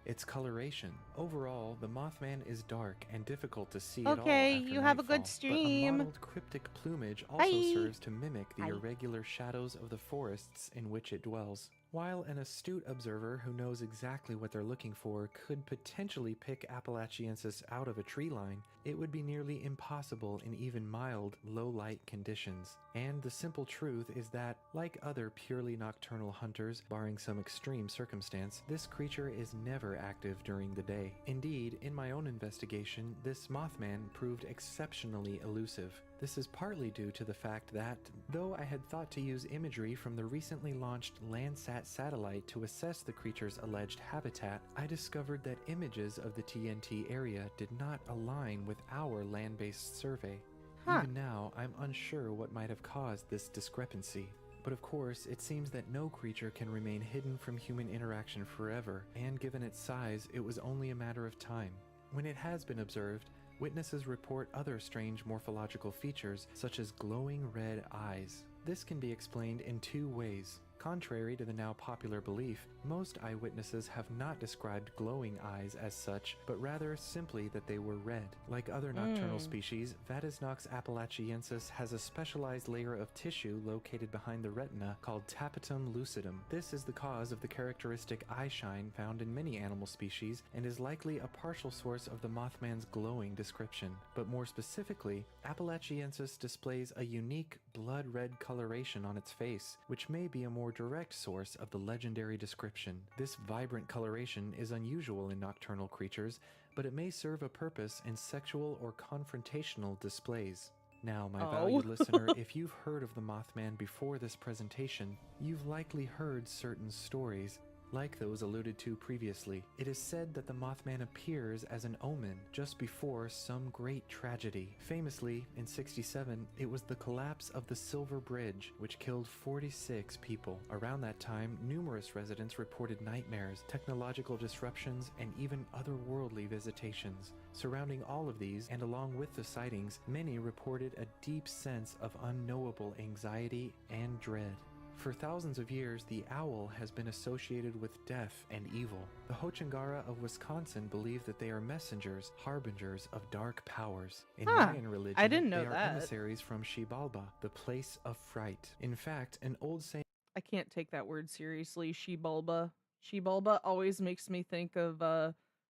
S2: Its coloration. Overall, the Mothman is dark and difficult to see at all
S1: Okay,
S2: after
S1: you have a good
S2: nightfall,
S1: stream.
S2: but a mottled cryptic plumage also
S1: Bye.
S2: serves to mimic the
S1: Bye.
S2: irregular shadows of the forests in which it dwells. While an astute observer who knows exactly what they're looking for could potentially pick Appalachiensis out of a tree line, it would be nearly impossible in even mild, low-light conditions. And the simple truth is that, like other purely nocturnal hunters, barring some extreme circumstance, this creature is never active during the day. Indeed, in my own investigation, this Mothman proved exceptionally elusive. This is partly due to the fact that, though I had thought to use imagery from the recently launched Landsat satellite to assess the creature's alleged habitat, I discovered that images of the TNT area did not align with our land-based survey.
S1: Huh.
S2: Even now, I'm unsure what might have caused this discrepancy. But of course, it seems that no creature can remain hidden from human interaction forever, and given its size, it was only a matter of time. When it has been observed, witnesses report other strange morphological features, such as glowing red eyes. This can be explained in two ways. Contrary to the now popular belief, most eyewitnesses have not described glowing eyes as such, but rather simply that they were red. Like other nocturnal species, Vatisnox appalachiensis has a specialized layer of tissue located behind the retina called tapetum lucidum. This is the cause of the characteristic eye shine found in many animal species and is likely a partial source of the Mothman's glowing description. But more specifically, Appalachiensis displays a unique blood red coloration on its face, which may be a more direct source of the legendary description. This vibrant coloration is unusual in nocturnal creatures, but it may serve a purpose in sexual or confrontational displays. Now, my valued listener, if you've heard of the Mothman before this presentation, you've likely heard certain stories. Like those alluded to previously, it is said that the Mothman appears as an omen just before some great tragedy. Famously, in '67, it was the collapse of the Silver Bridge, which killed 46 people. Around that time, numerous residents reported nightmares, technological disruptions, and even otherworldly visitations. Surrounding all of these, and along with the sightings, many reported a deep sense of unknowable anxiety and dread. For thousands of years, the owl has been associated with death and evil. The Hochangara of Wisconsin believe that they are messengers, harbingers of dark powers. In Mayan religion,
S1: I didn't know
S2: they are
S1: that.
S2: emissaries from Xibalba, the place of fright. In fact, an old saying
S1: I can't take that word seriously. Shibulba. Shibulba always makes me think of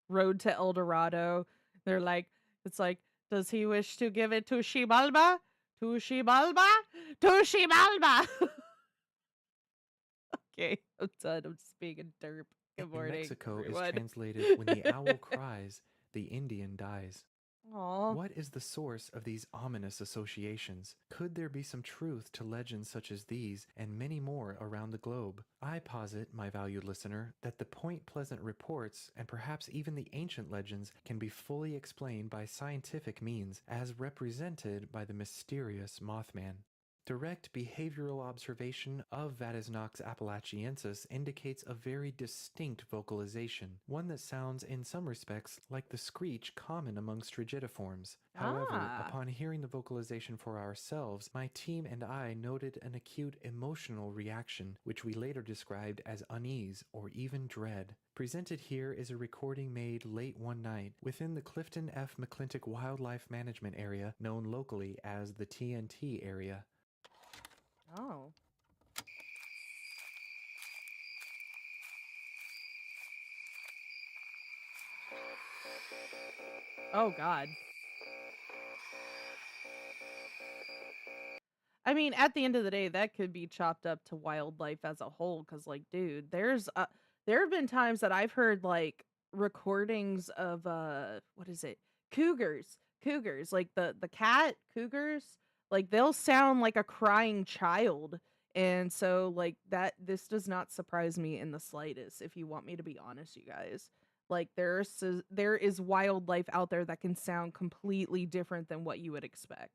S1: Road to El Dorado. They're like, it's like, does he wish to give it to Shibalba? To Shibalba? To Shibalba! Okay, I'm done. I'm just being a derp. Good morning,
S2: in Mexico
S1: everyone.
S2: is translated, when the owl cries, the Indian dies.
S1: Aw.
S2: What is the source of these ominous associations? Could there be some truth to legends such as these and many more around the globe? I posit, my valued listener, that the Point Pleasant reports, and perhaps even the ancient legends, can be fully explained by scientific means, as represented by the mysterious Mothman. Direct behavioral observation of Vatisnox appalachiensis indicates a very distinct vocalization, one that sounds in some respects like the screech common among strigidiforms. However, upon hearing the vocalization for ourselves, my team and I noted an acute emotional reaction, which we later described as unease or even dread. Presented here is a recording made late one night within the Clifton F. McClintock Wildlife Management Area, known locally as the TNT area.
S1: Oh. Oh, God. I mean, at the end of the day, that could be chopped up to wildlife as a whole. Cause, like, dude, there have been times that I've heard, like, recordings of, what is it? Cougars, like the cat cougars, like, they'll sound like a crying child. And so, like, this does not surprise me in the slightest, if you want me to be honest, you guys. Like, there is wildlife out there that can sound completely different than what you would expect.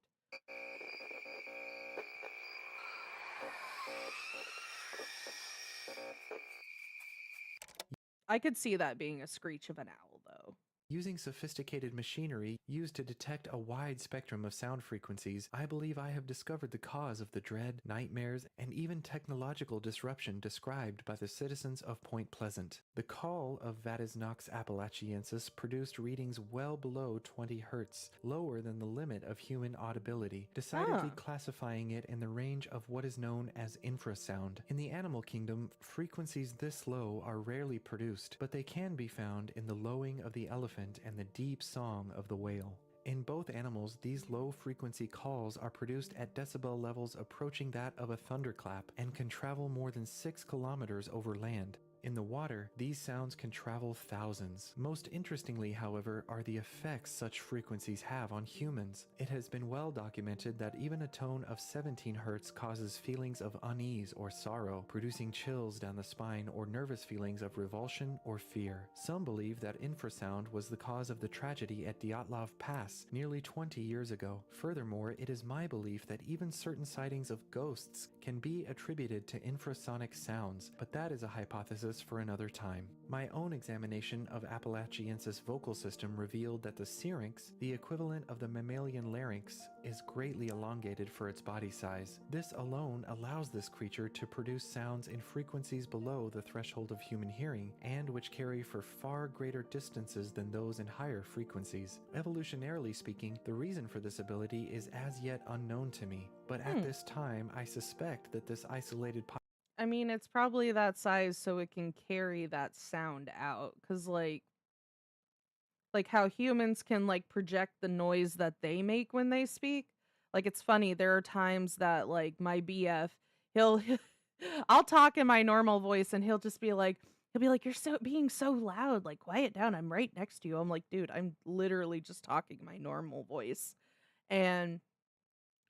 S1: I could see that being a screech of an owl, though.
S2: Using sophisticated machinery used to detect a wide spectrum of sound frequencies, I believe I have discovered the cause of the dread, nightmares, and even technological disruption described by the citizens of Point Pleasant. The call of Vatisnox appalachiensis produced readings well below 20 Hz, lower than the limit of human audibility, decidedly classifying it in the range of what is known as infrasound. In the animal kingdom, frequencies this low are rarely produced, but they can be found in the lowing of the elephant and the deep song of the whale. In both animals, these low-frequency calls are produced at decibel levels approaching that of a thunderclap and can travel more than 6 kilometers over land. In the water, these sounds can travel thousands. Most interestingly, however, are the effects such frequencies have on humans. It has been well documented that even a tone of 17 Hz causes feelings of unease or sorrow, producing chills down the spine or nervous feelings of revulsion or fear. Some believe that infrasound was the cause of the tragedy at Dyatlov Pass nearly 20 years ago. Furthermore, it is my belief that even certain sightings of ghosts can be attributed to infrasonic sounds, but that is a hypothesis for another time. My own examination of Appalachiensis vocal system revealed that the syrinx, the equivalent of the mammalian larynx, is greatly elongated for its body size. This alone allows this creature to produce sounds in frequencies below the threshold of human hearing, and which carry for far greater distances than those in higher frequencies. Evolutionarily speaking, the reason for this ability is as yet unknown to me, but at this time I suspect that this isolated
S1: I mean, it's probably that size so it can carry that sound out. Cause like how humans can like project the noise that they make when they speak. Like it's funny, there are times that like my BF, he'll I'll talk in my normal voice and he'll be like, "You're being so loud, like quiet down. I'm right next to you." I'm like, "Dude, I'm literally just talking my normal voice." And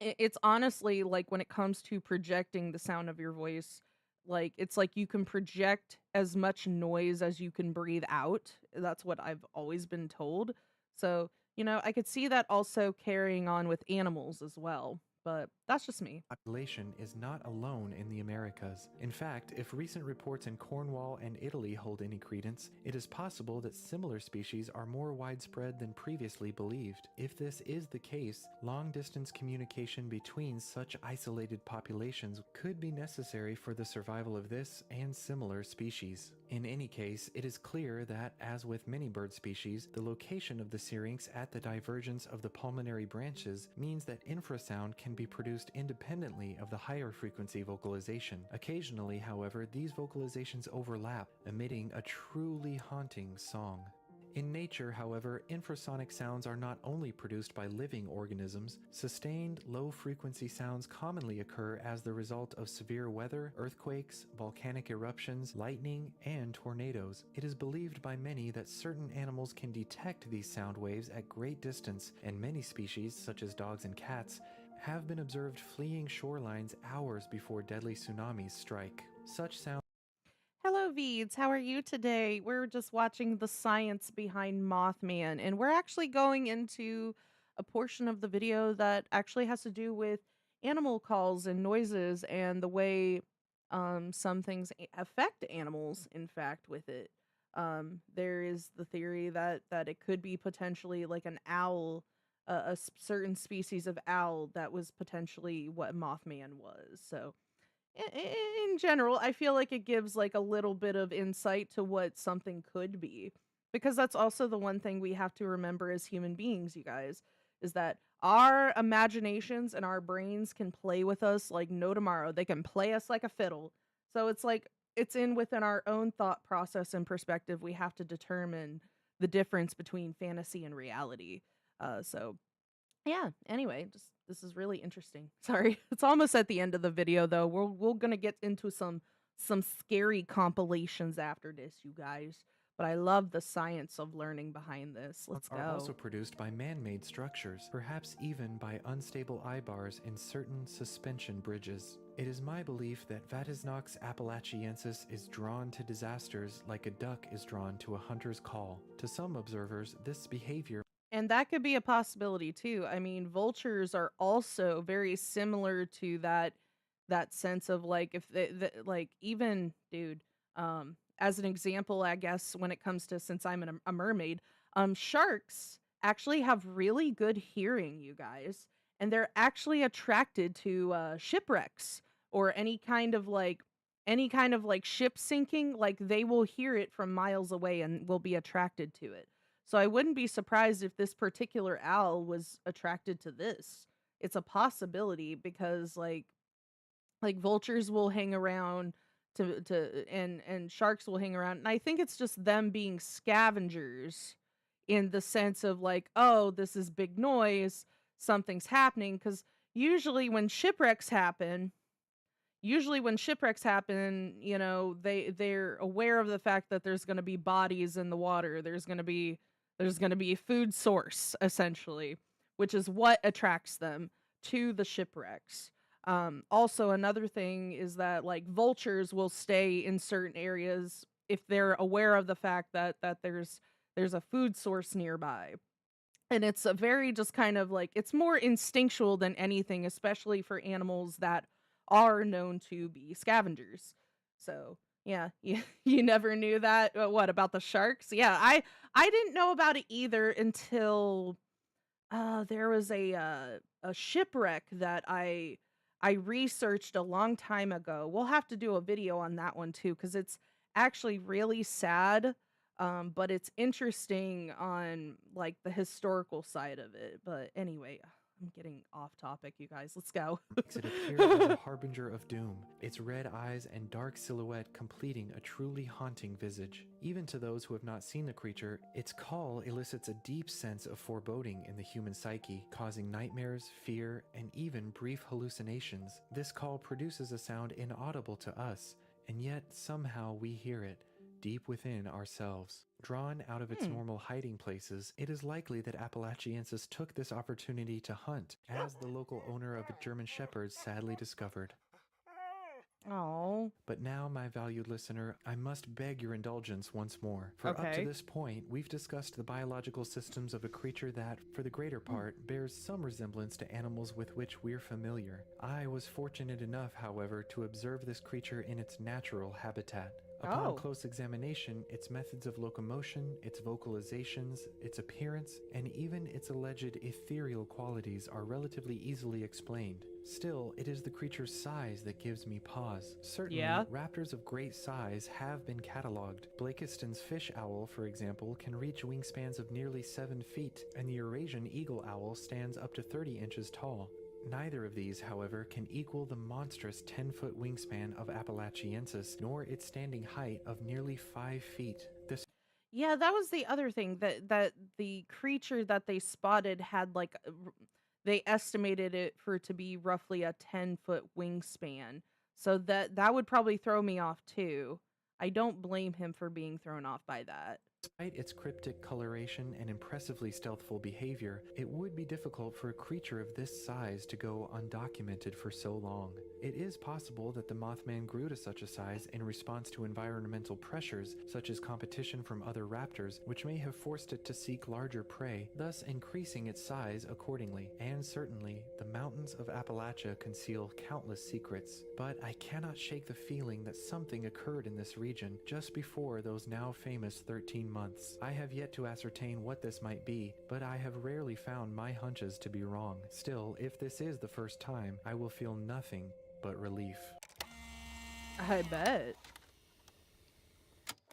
S1: it's honestly like when it comes to projecting the sound of your voice,
S3: like it's like you can project as much noise as you can breathe out. That's what I've always been told. So, I could see that also carrying on with animals as well, but that's just me.
S2: Population is not alone in the Americas. In fact, if recent reports in Cornwall and Italy hold any credence, it is possible that similar species are more widespread than previously believed. If this is the case, long-distance communication between such isolated populations could be necessary for the survival of this and similar species. In any case, it is clear that, as with many bird species, the location of the syrinx at the divergence of the pulmonary branches means that infrasound can be produced independently of the higher frequency vocalization. Occasionally, however, these vocalizations overlap, emitting a truly haunting song. In nature, however, infrasonic sounds are not only produced by living organisms. Sustained, low-frequency sounds commonly occur as the result of severe weather, earthquakes, volcanic eruptions, lightning, and tornadoes. It is believed by many that certain animals can detect these sound waves at great distance, and many species, such as dogs and cats, have been observed fleeing shorelines hours before deadly tsunamis strike. Such sounds
S3: Hello, Veeds. How are you today? We're just watching the science behind Mothman, and we're actually going into a portion of the video that actually has to do with animal calls and noises and the way some things affect animals, in fact, with it. There is the theory that it could be potentially like an owl, certain species of owl that was potentially what Mothman was. So, in general, I feel like it gives like a little bit of insight to what something could be. Because that's also the one thing we have to remember as human beings, you guys, is that our imaginations and our brains can play with us like no tomorrow. They can play us like a fiddle. So it's like it's in within our own thought process and perspective we have to determine the difference between fantasy and reality. So yeah, anyway, just this is really interesting. Sorry. It's almost at the end of the video though. We're going to get into some scary compilations after this, you guys. But I love the science of learning behind this. Let's
S2: are
S3: go.
S2: also produced by man-made structures, perhaps even by unstable eye-bars in certain suspension bridges. It is my belief that Vatisnox appalachiensis is drawn to disasters like a duck is drawn to a hunter's call. To some observers, this behavior
S3: And that could be a possibility too. I mean, vultures are also very similar to that sense of like if like even dude, as an example, I guess when it comes to since I'm a mermaid, sharks actually have really good hearing, you guys, and they're actually attracted to shipwrecks or any kind of like ship sinking. Like they will hear it from miles away and will be attracted to it. So I wouldn't be surprised if this particular owl was attracted to this. It's a possibility because like vultures will hang around and sharks will hang around. And I think it's just them being scavengers in the sense of like, oh, this is big noise, something's happening cuz usually when shipwrecks happen, they're aware of the fact that there's going to be bodies in the water. There's going to be a food source essentially, which is what attracts them to the shipwrecks. Also another thing is that like vultures will stay in certain areas if they're aware of the fact that there's a food source nearby. And it's a very just kind of like it's more instinctual than anything, especially for animals that are known to be scavengers. So yeah, you never knew that. What about the sharks? Yeah, I didn't know about it either until there was a shipwreck that I researched a long time ago. We'll have to do a video on that one too because it's actually really sad. But it's interesting on like the historical side of it. But anyway, I'm getting off topic, you guys. Let's go.
S2: makes it appear as a harbinger of doom, its red eyes and dark silhouette completing a truly haunting visage. Even to those who have not seen the creature, its call elicits a deep sense of foreboding in the human psyche, causing nightmares, fear, and even brief hallucinations. This call produces a sound inaudible to us, and yet somehow we hear it deep within ourselves. Drawn out of its normal hiding places, it is likely that Appalachiensis took this opportunity to hunt, as the local owner of a German Shepherd sadly discovered.
S3: Oh,
S2: But now, my valued listener, I must beg your indulgence once more. For up to
S3: okay.
S2: this point, we've discussed the biological systems of a creature that, for the greater part, bears some resemblance to animals with which we're familiar. I was fortunate enough, however, to observe this creature in its natural habitat. Upon
S3: Oh,
S2: close examination, its methods of locomotion, its vocalizations, its appearance, and even its alleged ethereal qualities are relatively easily explained. Still, it is the creature's size that gives me pause. Certainly,
S3: yeah.
S2: raptors of great size have been catalogued. Blakiston's fish owl, for example, can reach wingspans of nearly 7 feet, and the Eurasian eagle owl stands up to 30 inches tall. Neither of these, however, can equal the monstrous 10-foot wingspan of Appalachiensis, nor its standing height of nearly 5 feet. This
S3: Yeah, that was the other thing that the creature that they spotted had like they estimated it for it to be roughly a 10-foot wingspan. So that would probably throw me off too. I don't blame him for being thrown off by that.
S2: Despite its cryptic coloration and impressively stealthful behavior, it would be difficult for a creature of this size to go undocumented for so long. It is possible that the Mothman grew to such a size in response to environmental pressures, such as competition from other raptors, which may have forced it to seek larger prey, thus increasing its size accordingly. And certainly, the mountains of Appalachia conceal countless secrets, but I cannot shake the feeling that something occurred in this region just before those now famous 13 months. I have yet to ascertain what this might be, but I have rarely found my hunches to be wrong. Still, if this is the first time, I will feel nothing but relief.
S3: I bet.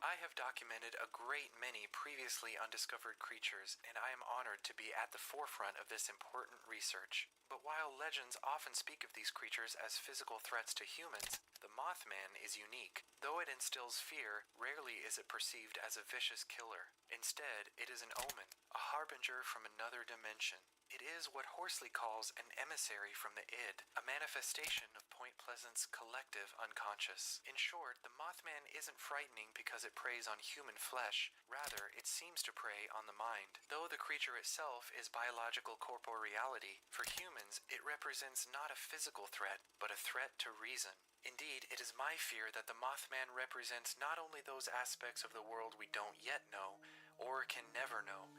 S2: I have documented a great many previously undiscovered creatures, and I am honored to be at the forefront of this important research. But while legends often speak of these creatures as physical threats to humans, the Mothman is unique. Though it instills fear, rarely is it perceived as a vicious killer. Instead, it is an omen, a harbinger from another dimension. It is what Horsley calls an emissary from the id, a manifestation of Point Pleasant's collective unconscious. In short, the Mothman isn't frightening because it preys on human flesh. Rather, it seems to prey on the mind. Though the creature itself is biological corporeality, for humans it represents not a physical threat, but a threat to reason. Indeed, it is my fear that the Mothman represents not only those aspects of the world we don't yet know, or can never know,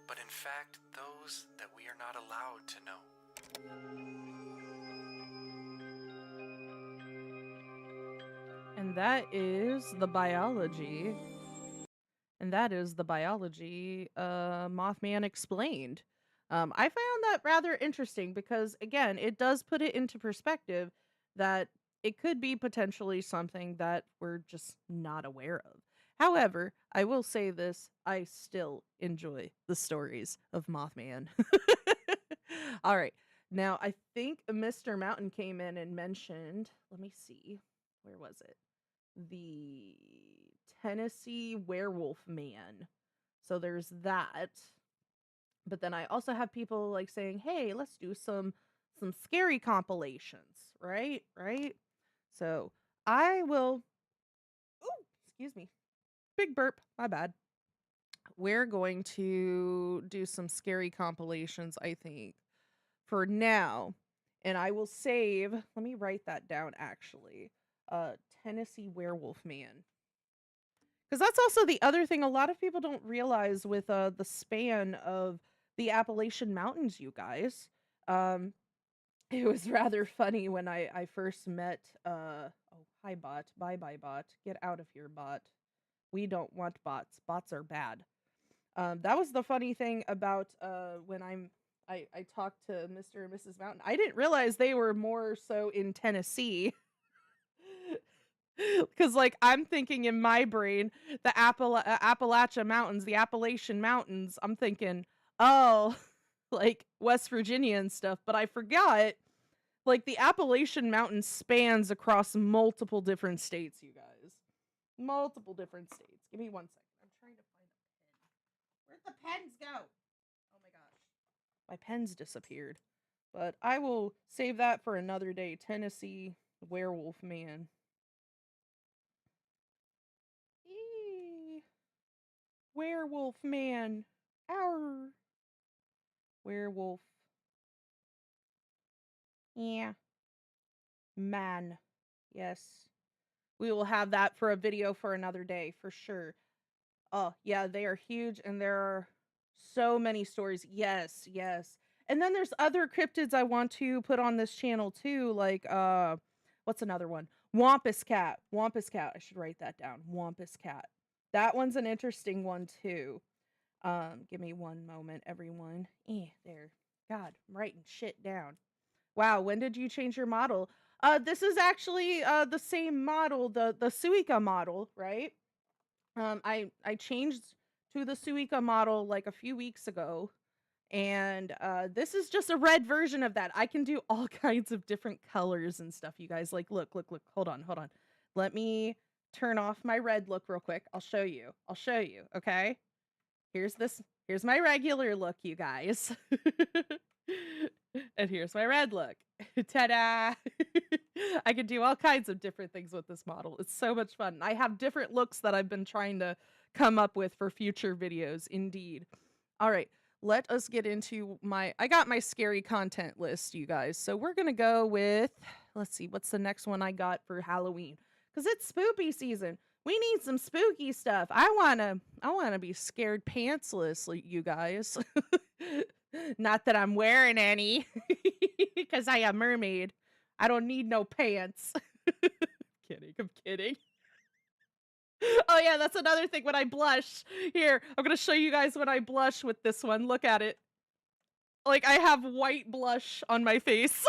S2: but in fact those that we are not allowed to know.
S3: And that is the biology. And that is the biology Mothman explained. I found that rather interesting because, again, it does put it into perspective that it could be potentially something that we're just not aware of. However, I will say this, I still enjoy the stories of Mothman. All right. Now, I think Mr. Mountain came in and mentioned, let me see, where was it? The Tennessee Werewolf Man. So there's that. But then I also have people like saying, "Hey, let's do some scary compilations." Right? Right? So, I will Oh, excuse me. Big burp. My bad. We're going to do some scary compilations, I think, for now. And I will save, let me write that down actually. Uh Tennessee Werewolf Man. Because that's also the other thing a lot of people don't realize with the span of the Appalachian Mountains, you guys. Um, it was rather funny when I first met oh, hi bot, bye bye bot, get out of here bot. We don't want bots. Bots are bad. That was the funny thing about when I talked to Mr. and Mrs. Mountain. I didn't realize they were more so in Tennessee. Because, like, I'm thinking in my brain, the Appalachia Mountains, the Appalachian Mountains, I'm thinking, oh, like West Virginia and stuff. But I forgot, like, the Appalachian Mountains spans across multiple different states, you guys. Multiple different states. Give me 1 second. I'm trying to find a pen. Where'd the pens go? Oh my gosh. My pens disappeared. But I will save that for another day. Tennessee Werewolf Man. Eee. Werewolf man. Arr. Werewolf. Yeah. Man. Yes. We will have that for a video for another day, for sure. Oh, yeah, they are huge, and there are so many stories. Yes, yes. And then there's other cryptids I want to put on this channel too, like what's another one? Wampus cat. Wampus cat. I should write that down. Wampus cat. That one's an interesting one too. Give me one moment, everyone. There. God, I'm writing shit down. Wow, when did you change your model? This is actually the same model, the Suica model, right? I changed to the Suica model like a few weeks ago, and this is just a red version of that. I can do all kinds of different colors and stuff, you guys. Like, look, look, look. Hold on, hold on. Let me turn off my red look real quick. I'll show you. I'll show you. Okay. Here's my regular look, you guys. And here's my red look. Ta-da! I can do all kinds of different things with this model. It's so much fun. I have different looks that I've been trying to come up with for future videos, indeed. All right, let us get into I got my scary content list, you guys. So we're gonna go with, let's see, what's the next one I got for Halloween? Because it's spooky season. We need some spooky stuff. I wanna be scared pantsless, like you guys. Not that I'm wearing any, because I am mermaid. I don't need no pants. Kidding, I'm kidding. Oh yeah, that's another thing when I blush. Here, I'm gonna show you guys when I blush with this one. Look at it. Like, I have white blush on my face.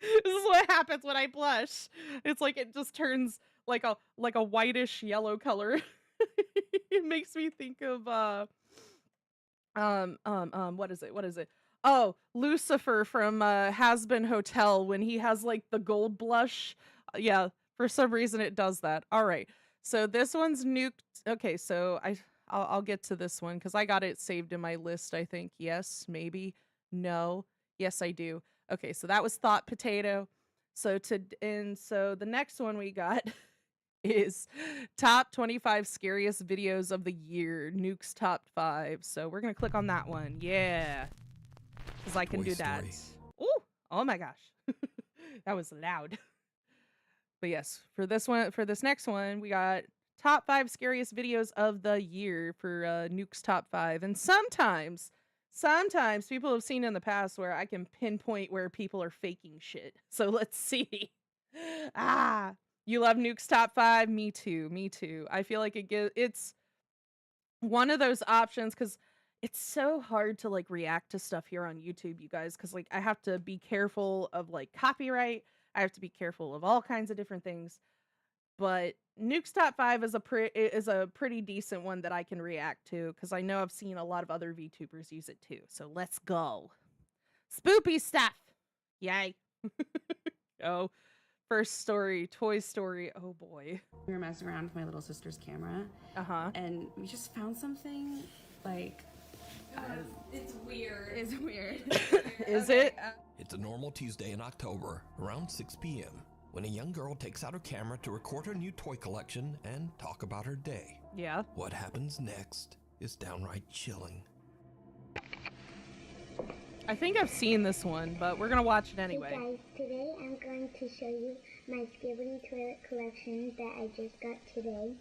S3: This is what happens when I blush. It's like it just turns like a whitish yellow color. It makes me think of what is it? What is it? Oh, Lucifer from Has Been Hotel when he has like the gold blush. Yeah, for some reason it does that. All right. So this one's nuked. Okay, so I'll get to this one cuz I got it saved in my list, I think. Yes, maybe. No. Yes, I do. Okay, so that was Thought Potato. So the next one we got is top 25 scariest videos of the year, Nuke's top 5. So we're going to click on that one. Yeah. Cuz I can do that. Ooh, oh my gosh. That was loud. But yes, for this next one, we got top 5 scariest videos of the year for Nuke's top 5. And sometimes people have seen in the past where I can pinpoint where people are faking shit. So let's see. You love Nuke's top 5? Me too. Me too. I feel like it's one of those options because it's so hard to like react to stuff here on YouTube, you guys, because like I have to be careful of like copyright. I have to be careful of all kinds of different things. But Nuke's top 5 is a pretty decent one that I can react to because I know I've seen a lot of other VTubers use it too. So let's go. Spoopy stuff. Yay. Oh, first story, Toy Story. Oh boy.
S4: We were messing around with my little sister's camera. And we just found something like
S5: it's weird.
S4: It's weird.
S3: Is it?
S6: It's a normal Tuesday in October, around 6 p.m., when a young girl takes out her camera to record her new toy collection and talk about her day.
S3: Yeah.
S6: What happens next is downright chilling.
S3: I think I've seen this one, but we're gonna watch it anyway.
S7: Hey guys, today I'm going to show you my Skibbity Toilet collection that I just got today.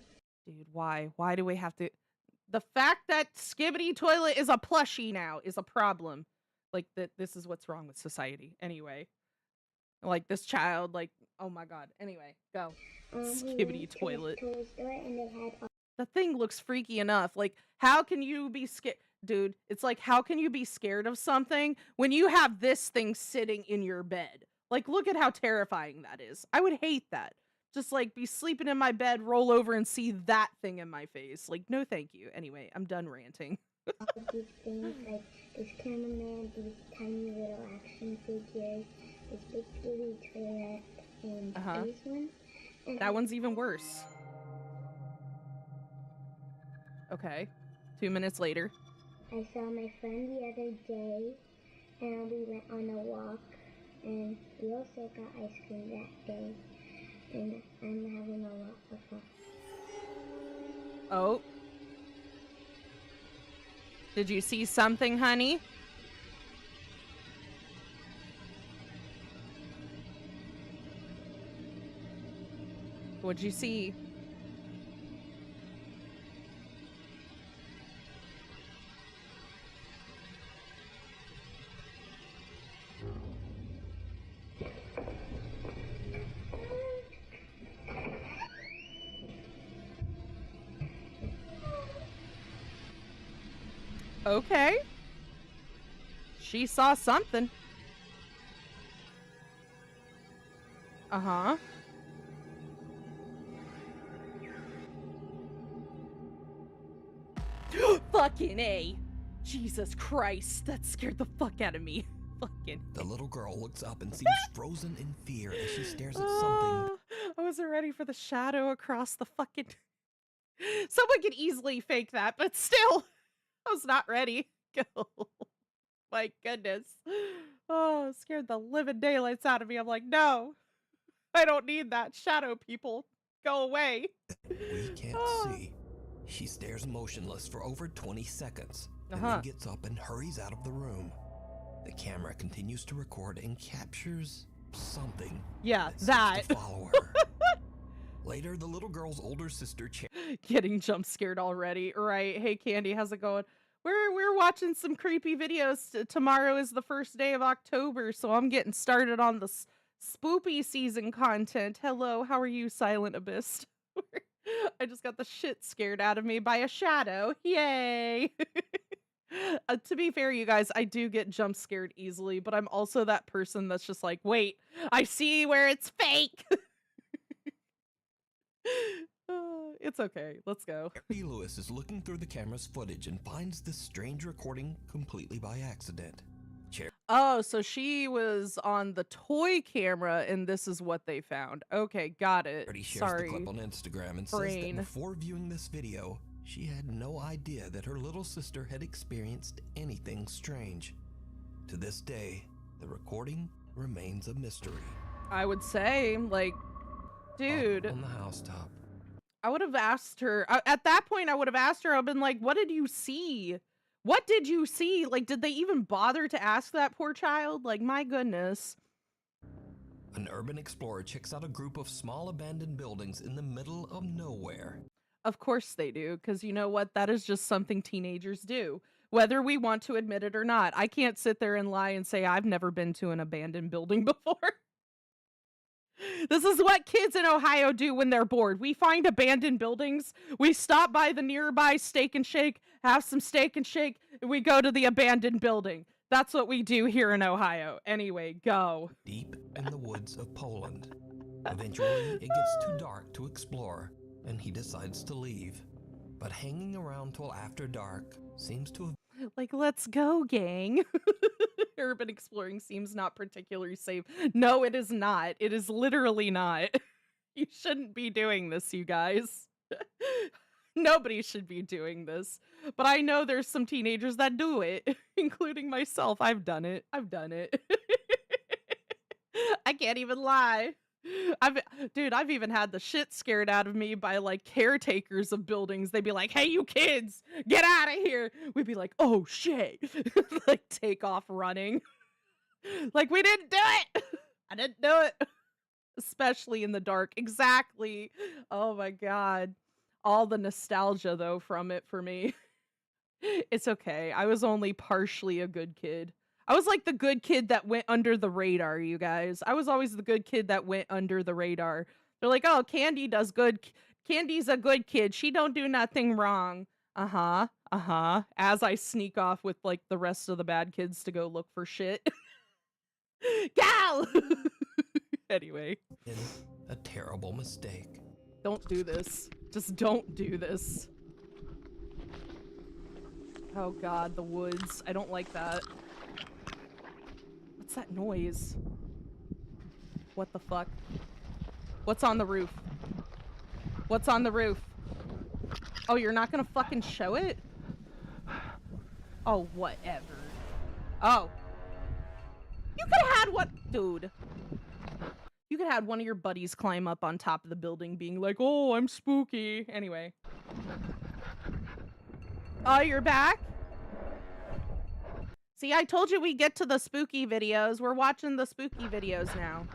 S3: Dude, why? Why do we have to? The fact that Skibbity Toilet is a plushie now is a problem. Like, this is what's wrong with society. Anyway. Like, this child, like, oh my god. Anyway, go. Skibbity Toilet.
S7: Toy store and they had
S3: The thing looks freaky enough. Like, how can you be scared? Dude, it's like, how can you be scared of something when you have this thing sitting in your bed? Like, look at how terrifying that is. I would hate that. Just, like, be sleeping in my bed, roll over, and see that thing in my face. Like, no thank you. Anyway, I'm done ranting.
S7: all of these things, like this cameraman, these tiny little action figures, this big Skibbity Toilet, and these ones. And
S3: That one's even worse. Okay. 2 minutes later.
S7: I saw my friend the other day, and we went on a walk, and we also got ice cream that day, and I'm having a lot of fun.
S3: Oh. Did you see something, honey? What'd you see? Okay. She saw something. Uh-huh. Fucking A. Jesus Christ, that scared the fuck out of me. Fucking.
S6: The little girl looks up and seems frozen in fear as she stares at something.
S3: I wasn't ready for the shadow across the fucking... Someone could easily fake that, but still, I was not ready. My goodness. Oh, scared the living daylights out of me. I'm like, no, I don't need that. Shadow people, go away.
S6: We can't see. She stares motionless for over 20 seconds, and then gets up and hurries out of the room. The camera continues to record and captures something.
S3: Yeah,
S6: that. To follow her. Later, the little girl's older sister
S3: getting jump scared already. Right. Hey, Candy, how's it going? We're watching some creepy videos. Tomorrow is the first day of October, so I'm getting started on the spoopy season content. Hello, how are you, Silent Abyss? I just got the shit scared out of me by a shadow. Yay! To be fair, you guys, I do get jump scared easily, but I'm also that person that's just like, wait, I see where it's fake. It's okay. Let's go.
S6: Mary Lewis is looking through the camera's footage and finds this strange recording completely by accident.
S3: Oh, so she was on the toy camera and this is what they found. Okay, got it.
S6: Charity shares
S3: Sorry.
S6: the clip on Instagram and says that before viewing this video, she had no idea that her little sister had experienced anything strange. To this day, the recording remains a mystery.
S3: I would say, like, dude.
S6: Up on the housetop.
S3: I would have asked her, at that point I would have asked her, I've been like, what did you see? What did you see? Like, did they even bother to ask that poor child? Like, my goodness.
S6: An urban explorer checks out a group of small abandoned buildings in the middle of nowhere.
S3: Of course they do, because you know what? That is just something teenagers do, whether we want to admit it or not. I can't sit there and lie and say I've never been to an abandoned building before. This is what kids in Ohio do when they're bored. We find abandoned buildings, we stop by the nearby Steak and Shake, have some Steak and Shake, and we go to the abandoned building. That's what we do here in Ohio. Anyway, go.
S6: Deep in the woods of Poland. Eventually, it gets too dark to explore, and he decides to leave. But hanging around till after dark seems to have...
S3: Like, let's go, gang. Urban exploring seems not particularly safe. No, it is not. It is literally not. You shouldn't be doing this, you guys. Nobody should be doing this. But I know there's some teenagers that do it, including myself. I've done it. I've done it. I can't even lie. I've even had the shit scared out of me by like caretakers of buildings. They'd be like, hey, you kids, get out of here. We'd be like, oh shit. Like take off running. Like we didn't do it. I didn't do it. Especially in the dark. Exactly. Oh my God. All the nostalgia though from it for me. It's okay. I was only partially a good kid. I was like the good kid that went under the radar, you guys. I was always the good kid that went under the radar. They're like, oh, Candy does good. Candy's a good kid. She don't do nothing wrong. Uh-huh. Uh-huh. As I sneak off with like the rest of the bad kids to go look for shit. Gal! Anyway.
S6: A terrible mistake.
S3: Don't do this. Just don't do this. Oh God, the woods. I don't like that. What's that noise? What the fuck? What's on the roof? What's on the roof? Oh, you're not gonna fucking show it? Oh, whatever. Oh. You could have had what? Dude. You could have had one of your buddies climb up on top of the building being like, oh, I'm spooky. Anyway. Oh, you're back? See, I told you we get to the spooky videos. We're watching the spooky videos now.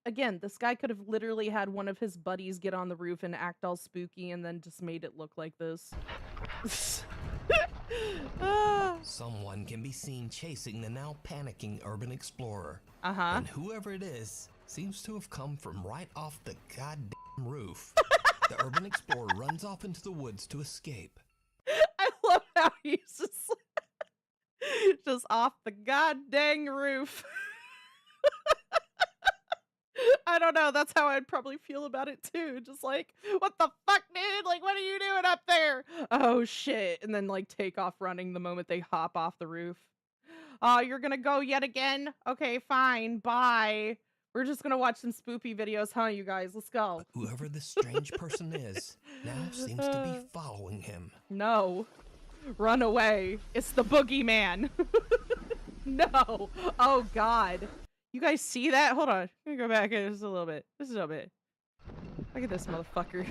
S3: Again, this guy could have literally had one of his buddies get on the roof and act all spooky and then just made it look like this.
S6: Someone can be seen chasing the now panicking urban explorer.
S3: Uh-huh.
S6: And whoever it is seems to have come from right off the goddamn roof. The urban explorer runs off into the woods to escape.
S3: I love how he's just off the goddamn roof. I don't know, that's how I'd probably feel about it too. Just like, what the fuck, dude? Like, what are you doing up there? Oh shit. And then like take off running the moment they hop off the roof. Oh, you're gonna go yet again? Okay, fine, bye. We're just gonna watch some spoopy videos, huh, you guys? Let's go.
S6: But whoever this strange person is now seems to be following him.
S3: No. Run away. It's the boogeyman. No. Oh god. You guys see that? Hold on. Let me go back just a little bit. Just a little bit. Look at this motherfucker.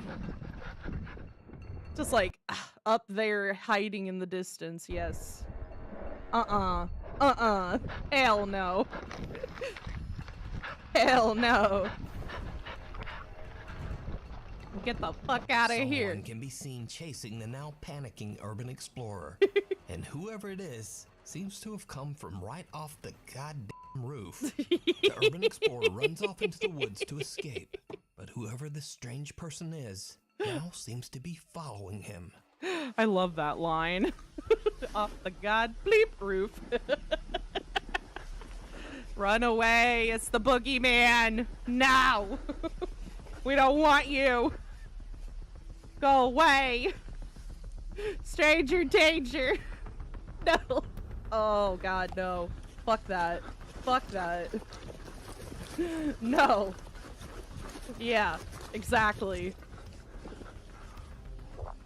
S3: Just like up there hiding in the distance. Yes. Hell no. Hell no. Get the fuck out of here.
S6: Someone can be seen chasing the now panicking urban explorer. And whoever it is seems to have come from right off the goddamn roof. The urban explorer runs off into the woods to escape. But whoever this strange person is now seems to be following him.
S3: I love that line. Off the god bleep roof. Run away, it's the boogeyman. Now. We don't want you. Go away. Stranger danger. No. Oh god, no. Fuck that. Fuck that. No. Yeah, exactly.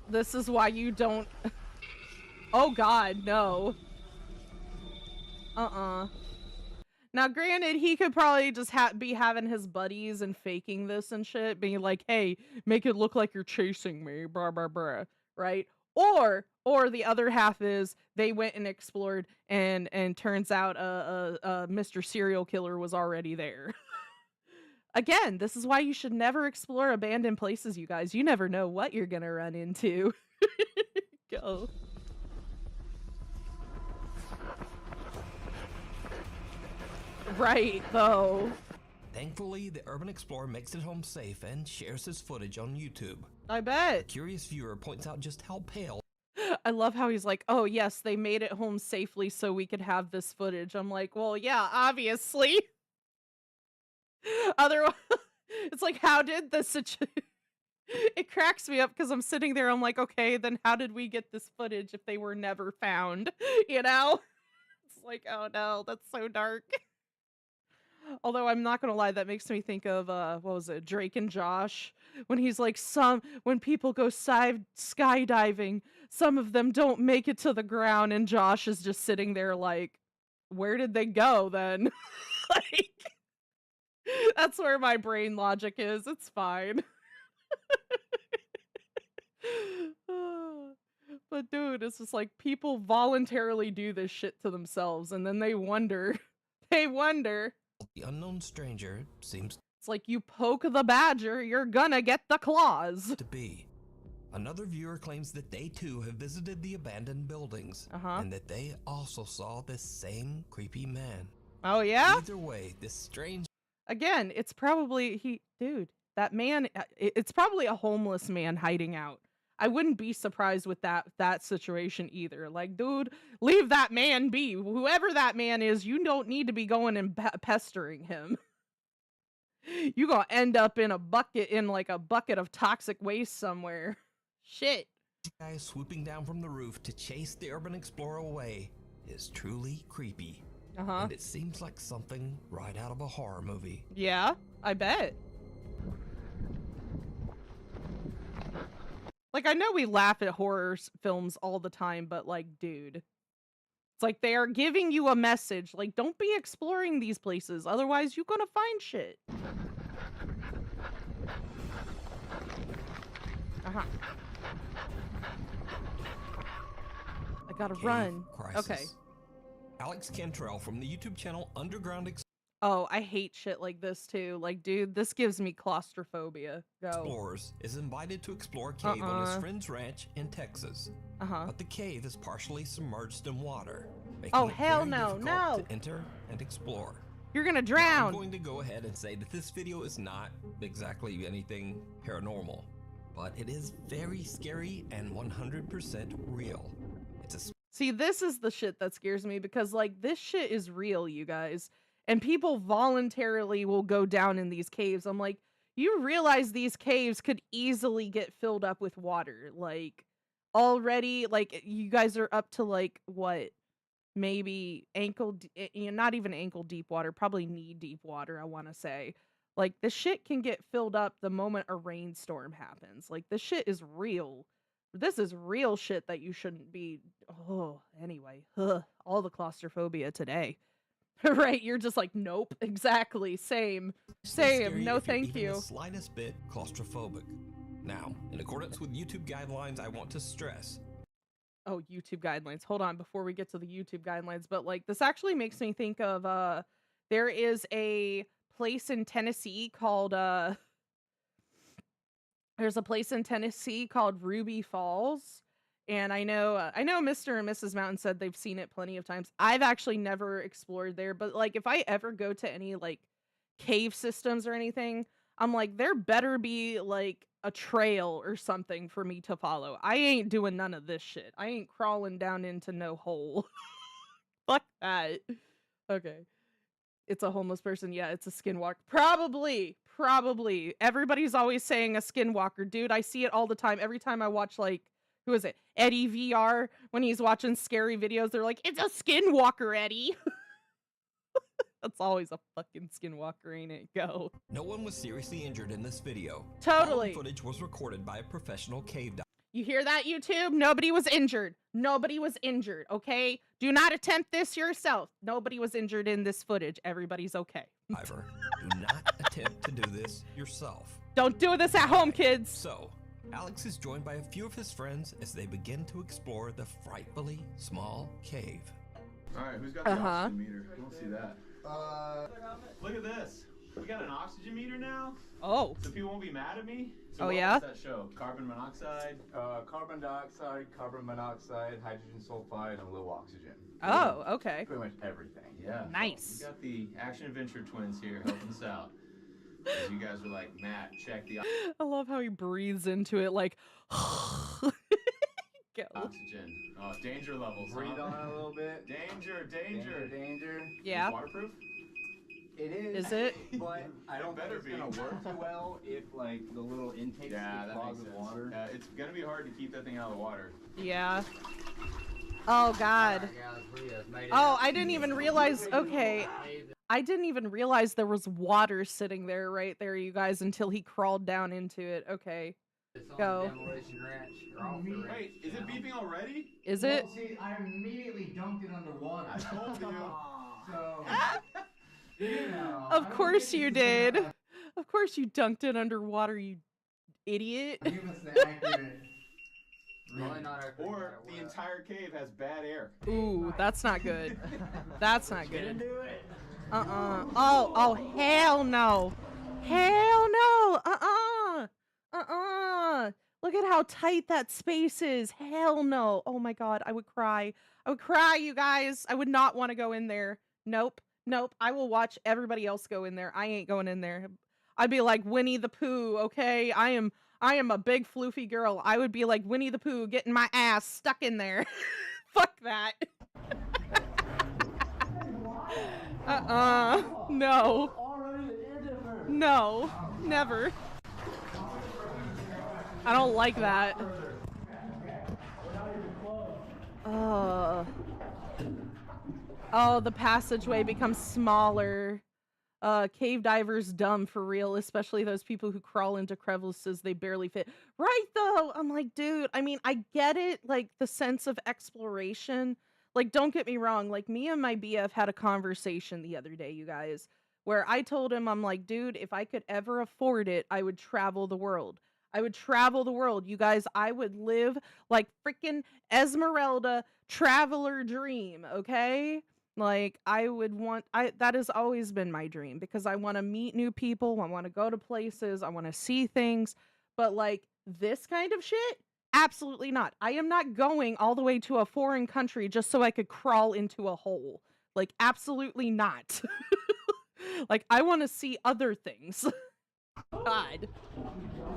S3: This is why you don't... Oh god, no. Now granted, he could probably just be having his buddies and faking this and shit, being like, hey, make it look like you're chasing me, blah, blah, blah, right? Or the other half is they went and explored and turns out Mr. Serial Killer was already there. Again, this is why you should never explore abandoned places, you guys. You never know what you're gonna run into. Go. Right, though.
S6: Thankfully, the urban explorer makes it home safe and shares his footage on YouTube.
S3: I bet.
S6: A curious viewer points out just how pale.
S3: I love how he's like, oh yes, they made it home safely so we could have this footage. I'm like, well, yeah, obviously. Otherwise, it's like, how did this... It cracks me up because I'm sitting there, I'm like, okay, then how did we get this footage if they were never found? You know? It's like, oh no, that's so dark. Although I'm not gonna lie, that makes me think of what was it, Drake and Josh, when he's like, when people go skydiving, some of them don't make it to the ground, and Josh is just sitting there like, where did they go then? Like, that's where my brain logic is. It's fine. But dude, it's just like people voluntarily do this shit to themselves, and then they wonder.
S6: The unknown stranger seems
S3: It's like you poke the badger, you're gonna get the claws.
S6: to be. Another viewer claims that they too have visited the abandoned buildings, and that they also saw this same creepy man.
S3: Oh yeah?
S6: Either way, this strange...
S3: Again, it's probably that man, it's probably a homeless man hiding out. I wouldn't be surprised with that situation either. Like, dude, leave that man be. Whoever that man is, you don't need to be going and pestering him. You gonna end up in a bucket of toxic waste somewhere. Shit.
S6: The guy swooping down from the roof to chase the urban explorer away is truly creepy. And it seems like something right out of a horror movie.
S3: Yeah, I bet. Like, I know we laugh at horror films all the time, but like, dude, it's like they are giving you a message. Like, don't be exploring these places. Otherwise, you're gonna find shit. I gotta run.
S6: Crisis.
S3: Okay.
S6: Alex Cantrell from the YouTube channel Underground
S3: Oh, I hate shit like this too. Like, dude, this gives me claustrophobia. Go.
S6: Explorers is invited to explore a cave on his friend's ranch in Texas. But the cave is partially submerged in water, making it
S3: hell
S6: very
S3: no,
S6: difficult
S3: no.
S6: to enter and explore.
S3: You're gonna
S6: Now,
S3: drown.
S6: I'm going to go ahead and say that this video is not exactly anything paranormal, but it is very scary and 100% real. It's a
S3: See, this is the shit that scares me because, like, this shit is real, you guys. And people voluntarily will go down in these caves. I'm like, you realize these caves could easily get filled up with water. Like, already, like, you guys are up to, like, what? Maybe not even ankle deep water, probably knee deep water, I want to say. Like, the shit can get filled up the moment a rainstorm happens. Like, this shit is real. This is real shit that you shouldn't be. Oh, anyway. All the claustrophobia today. Right, you're just like, nope, exactly, same,
S6: scary
S3: no
S6: if you're
S3: thank
S6: even
S3: you.
S6: the slightest bit claustrophobic. Now, in accordance with YouTube guidelines, I want to stress.
S3: Oh, YouTube guidelines. Hold on, before we get to the YouTube guidelines, but like, this actually makes me think of, there is a place in Tennessee called, there's a place in Tennessee called Ruby Falls. And I know Mr. and Mrs. Mountain said they've seen it plenty of times. I've actually never explored there, but like if I ever go to any like cave systems or anything, I'm like, there better be like a trail or something for me to follow. I ain't doing none of this shit. I ain't crawling down into no hole. Fuck that. Okay. It's a homeless person. Yeah, it's a skinwalker. Probably. Everybody's always saying a skinwalker. Dude, I see it all the time. Every time I watch like, who is it? Eddie VR, when he's watching scary videos, they're like, it's a skinwalker, Eddie. That's always a fucking skinwalker, ain't it? Go.
S6: No one was seriously injured in this video.
S3: Totally.
S6: All the footage was recorded by a professional cave diver.
S3: You hear that, YouTube? Nobody was injured. Nobody was injured, okay? Do not attempt this yourself. Nobody was injured in this footage. Everybody's okay.
S6: Do not attempt to do this yourself.
S3: Don't do this at home, kids.
S6: So, Alex is joined by a few of his friends as they begin to explore the frightfully small cave.
S8: All right, who's got the oxygen meter? I don't see that. Look at this. We got an oxygen meter now.
S3: Oh.
S8: So people won't be mad at me. So
S3: yeah.
S8: What's that show? Carbon monoxide.
S9: Carbon dioxide, carbon monoxide, hydrogen sulfide, and low oxygen.
S3: Oh, okay.
S9: Pretty much everything.
S8: Yeah.
S3: Nice.
S8: We got the action adventure twins here helping us out. As you guys are like, Matt, check the
S3: I love how he breathes into it like. Go.
S8: oxygen. Oh, danger levels.
S9: Breathe on it a little bit.
S8: Danger.
S3: Yeah.
S8: Waterproof?
S9: It is.
S3: Is it?
S9: But I don't think it's gonna work too well if like the little intakes get clogged with water.
S8: Yeah, it's gonna be hard to keep that thing out of the water.
S3: Yeah. Oh, God. Oh, I didn't even realize. Okay. I didn't even realize there was water sitting there right there, you guys, until he crawled down into it. Okay. Go.
S8: Wait, is it beeping already?
S3: Is it?
S9: Well, see, I immediately dunked it underwater.
S8: I told you.
S9: So, you know,
S3: Of course you did. Of course you dunked it underwater, you idiot.
S9: Give us the accurate.
S8: Or the entire cave has bad air.
S3: Ooh, that's not good. That's not good. Oh, hell no. Hell no. Look at how tight that space is. Hell no. Oh my God, I would cry. You guys. I would not want to go in there. Nope. I will watch everybody else go in there. I ain't going in there. I'd be like Winnie the Pooh, okay? I am a big floofy girl. I would be like Winnie the Pooh getting my ass stuck in there. Fuck that. No. No. Never. I don't like that. Oh, the passageway becomes smaller. Cave divers dumb for real, especially those people who crawl into crevices they barely fit. Right though, I'm like, dude, I mean, I get it, like the sense of exploration. Like, don't get me wrong, like me and my BF had a conversation the other day, you guys, where I told him, I'm like, dude, if I could ever afford it, I would travel the world. You guys. I would live like freaking Esmeralda, traveler dream, okay? Like, that has always been my dream because I want to meet new people, I want to go to places, I want to see things, but like this kind of shit, absolutely not. I am not going all the way to a foreign country just so I could crawl into a hole. Like, absolutely not. Like, I want to see other things. God.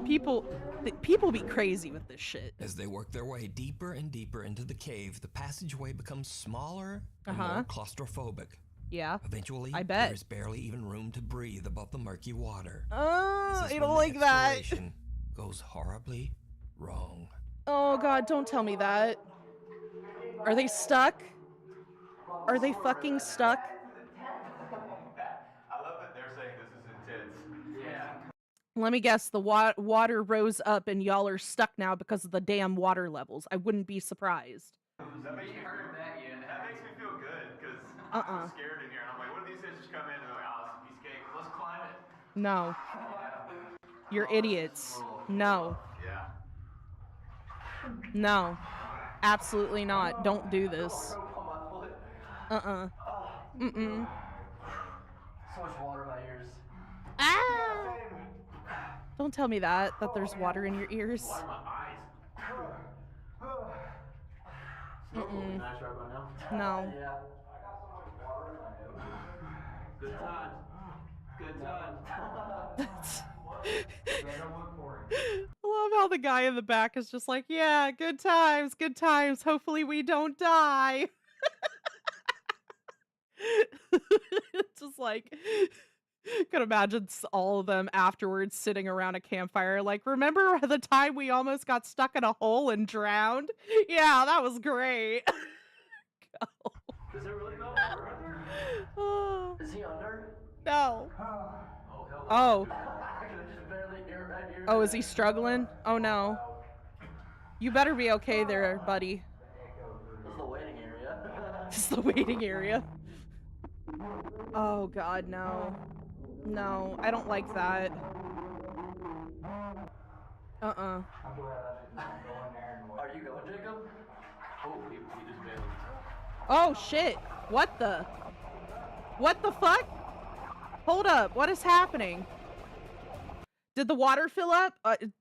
S3: People be crazy with this shit.
S6: As they work their way deeper and deeper into the cave, the passageway becomes smaller and more claustrophobic.
S3: Yeah.
S6: Eventually,
S3: I bet.
S6: there's barely even room to breathe above the murky water.
S3: I don't like that.
S6: Goes horribly wrong.
S3: Oh God, don't tell me that. Are they stuck? Are they fucking stuck?
S8: I love that they're saying this is intense. Yeah.
S3: Let me guess, the water rose up and y'all are stuck now because of the damn water levels. I wouldn't be surprised.
S8: That makes me feel good, because I'm scared in here. And I'm like, what if these guys just come in and they're like, oh, this is a piece of cake. Let's climb it.
S3: No. You're idiots. No.
S8: Yeah.
S3: No. Absolutely not. Don't do this. Mm-mm.
S9: So much water in my ears.
S3: Ah! Don't tell me that there's water in your ears.
S8: Water in my eyes.
S3: Mm-mm.
S9: Nice right about now?
S3: No.
S9: Yeah. I got so much water in my nose. Good times. Good times.
S3: I love how the guy in the back is just like, yeah, good times, good times. Hopefully we don't die. Just like, could imagine all of them afterwards sitting around a campfire like, remember the time we almost got stuck in a hole and drowned? Yeah, that was great. Go.
S9: Does it really go
S3: Oh,
S9: Is he under?
S3: no.
S9: Oh.
S3: Oh, is he struggling? Oh no. You better be okay there, buddy.
S9: This is the waiting area.
S3: This is the waiting area. Oh God, no. No, I don't like that.
S9: Are you going, Jacob? Oh, he just bailed.
S3: Oh shit. What the? What the fuck? Hold up. What is happening? Did the water fill up?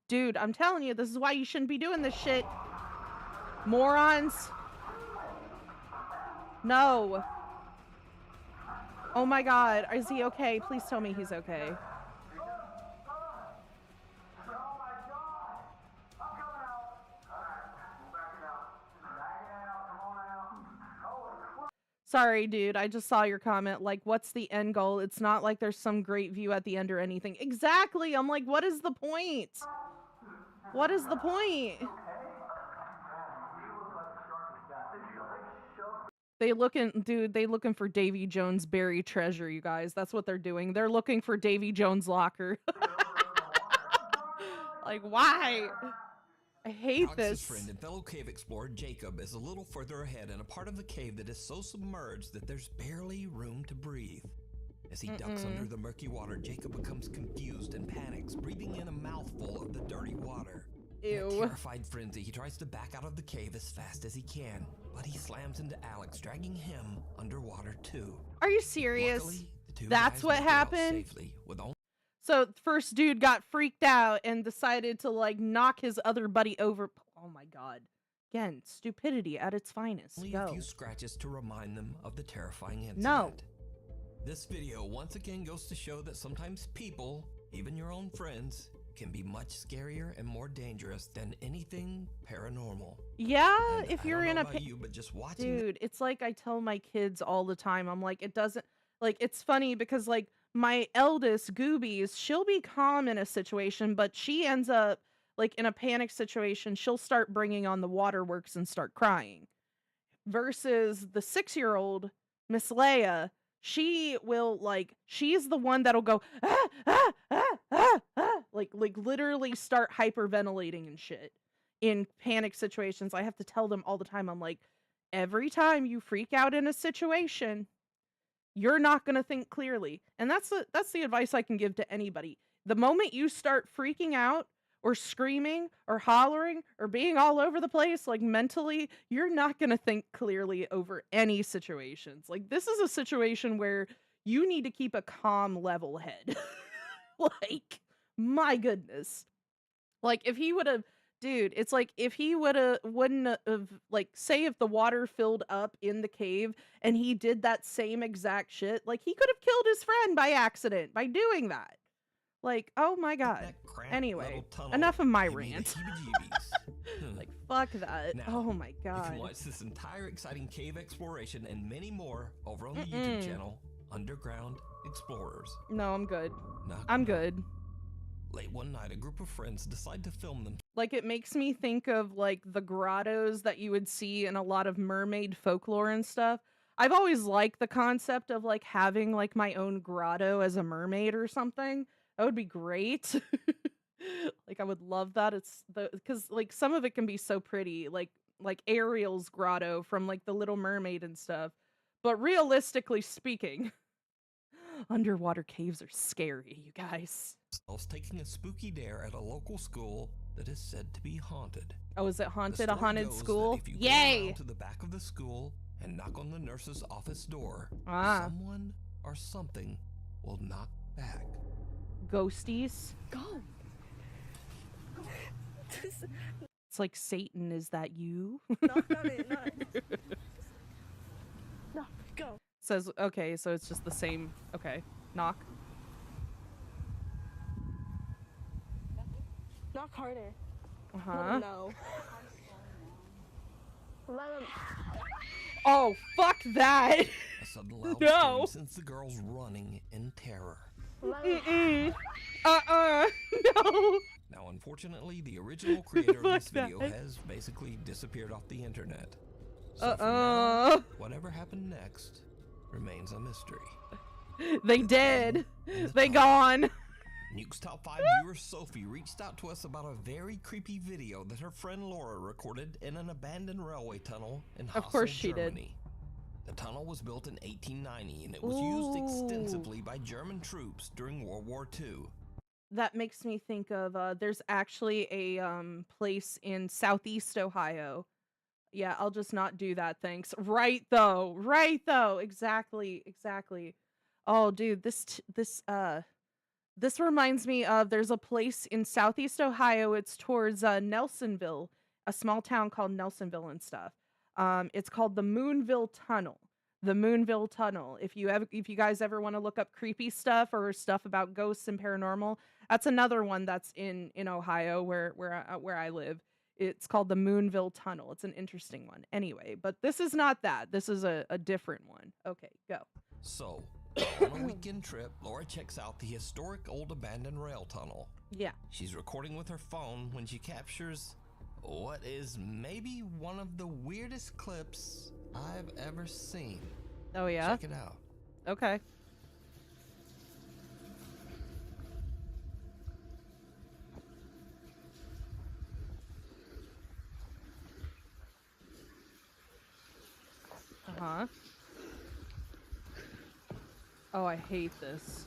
S3: Dude, I'm telling you, this is why you shouldn't be doing this shit. Morons. No. Oh my God. Is he okay? Please tell me he's okay. Sorry, dude. I just saw your comment. Like, what's the end goal? It's not like there's some great view at the end or anything. Exactly. I'm like, what is the point? What is the point? They looking for Davy Jones' buried treasure, you guys. That's what they're doing. They're looking for Davy Jones' locker. Like, why? I hate
S6: Alex's
S3: this.
S6: friend and fellow cave explorer Jacob is a little further ahead in a part of the cave that is so submerged that there's barely room to breathe. As he ducks under the murky water, Jacob becomes confused and panics, breathing in a mouthful of the dirty water.
S3: Ew.
S6: In a terrified frenzy, he tries to back out of the cave as fast as he can, but he slams into Alex, dragging him underwater too.
S3: Are you serious?
S6: Luckily, the two
S3: That's
S6: guys
S3: what
S6: make it out
S3: happened?
S6: safely, with only
S3: So first dude got freaked out and decided to like knock his other buddy over. Oh my God. Again, stupidity at its finest.
S6: only
S3: Go.
S6: a few scratches to remind them of the terrifying incident.
S3: No.
S6: This video once again goes to show that sometimes people, even your own friends, can be much scarier and more dangerous than anything paranormal.
S3: Yeah,
S6: And
S3: if
S6: I
S3: you're
S6: don't
S3: in
S6: know
S3: a
S6: about you, but just watching
S3: dude, it's like I tell my kids all the time. I'm like, it doesn't like it's funny because like my eldest Goobies, she'll be calm in a situation, but she ends up like in a panic situation, she'll start bringing on the waterworks and start crying. Versus the 6-year-old Miss Leia, she will like she's the one that'll go like literally start hyperventilating and shit in panic situations. I have to tell them all the time. I'm like, every time you freak out in a situation, you're not going to think clearly. And that's the advice I can give to anybody. The moment you start freaking out or screaming or hollering or being all over the place, like mentally, you're not going to think clearly over any situations. Like, this is a situation where you need to keep a calm, level head. Like, my goodness. Like, if he would have, dude, it's like if he wouldn't have, like, say if the water filled up in the cave and he did that same exact shit, like, he could have killed his friend by accident by doing that. Like, oh my god. Anyway, enough of my rant. Like, fuck that.
S6: Now,
S3: oh my god.
S6: You can watch this entire exciting cave exploration and many more over on the YouTube channel, Underground Explorers.
S3: No, I'm good.
S6: Knock,
S3: I'm
S6: knock.
S3: good.
S6: Late one night, a group of friends decide to film them.
S3: Like, it makes me think of, like, the grottos that you would see in a lot of mermaid folklore and stuff. I've always liked the concept of, like, having, like, my own grotto as a mermaid or something. That would be great. Like, I would love that. It's because, like, some of it can be so pretty, like Ariel's grotto from, like, The Little Mermaid and stuff. But realistically speaking, underwater caves are scary, you guys.
S6: Taking a spooky dare at a local school that is said to be haunted.
S3: Oh, is it haunted? A haunted
S6: goes
S3: school?
S6: That if you
S3: Yay!
S6: go around to the back of the school and knock on the nurse's office door, someone or something will knock back.
S3: Ghosties?
S10: Go.
S3: It's like Satan, is that you?
S10: Not it, not. No, go.
S3: Says, okay, so it's just the same. Okay, knock.
S10: Knock harder.
S3: Uh-huh.
S10: No. Let him.
S3: Oh, fuck that!
S6: A sudden loud
S3: No.
S6: scream sends the girls running in terror.
S3: No.
S6: Now, unfortunately, the original creator of this video has basically disappeared off the internet. So for now, whatever happened next remains a mystery.
S3: They dead. They gone.
S6: Nuke's Top 5 viewer Sophie reached out to us about a very creepy video that her friend Laura recorded in an abandoned railway tunnel in Hassel,
S3: Of course she
S6: Germany. The tunnel was built in 1890 and it was used extensively by German troops during World War II.
S3: That makes me think of, there's actually a place in Southeast Ohio. Yeah, I'll just not do that, thanks. Right though. Exactly. Oh, dude, this reminds me of, there's a place in Southeast Ohio. It's towards Nelsonville, a small town called Nelsonville and stuff. It's called the Moonville Tunnel. The Moonville Tunnel. If you guys ever want to look up creepy stuff or stuff about ghosts and paranormal, that's another one that's in Ohio where I live. It's called the Moonville Tunnel. It's an interesting one. Anyway, but this is not that. This is a different one. Okay, go.
S6: So, on a weekend trip, Laura checks out the historic old abandoned rail tunnel.
S3: Yeah.
S6: She's recording with her phone when she captures what is maybe one of the weirdest clips I've ever seen.
S3: Oh, yeah?
S6: Check it out.
S3: Okay. Uh-huh. Oh, I hate this.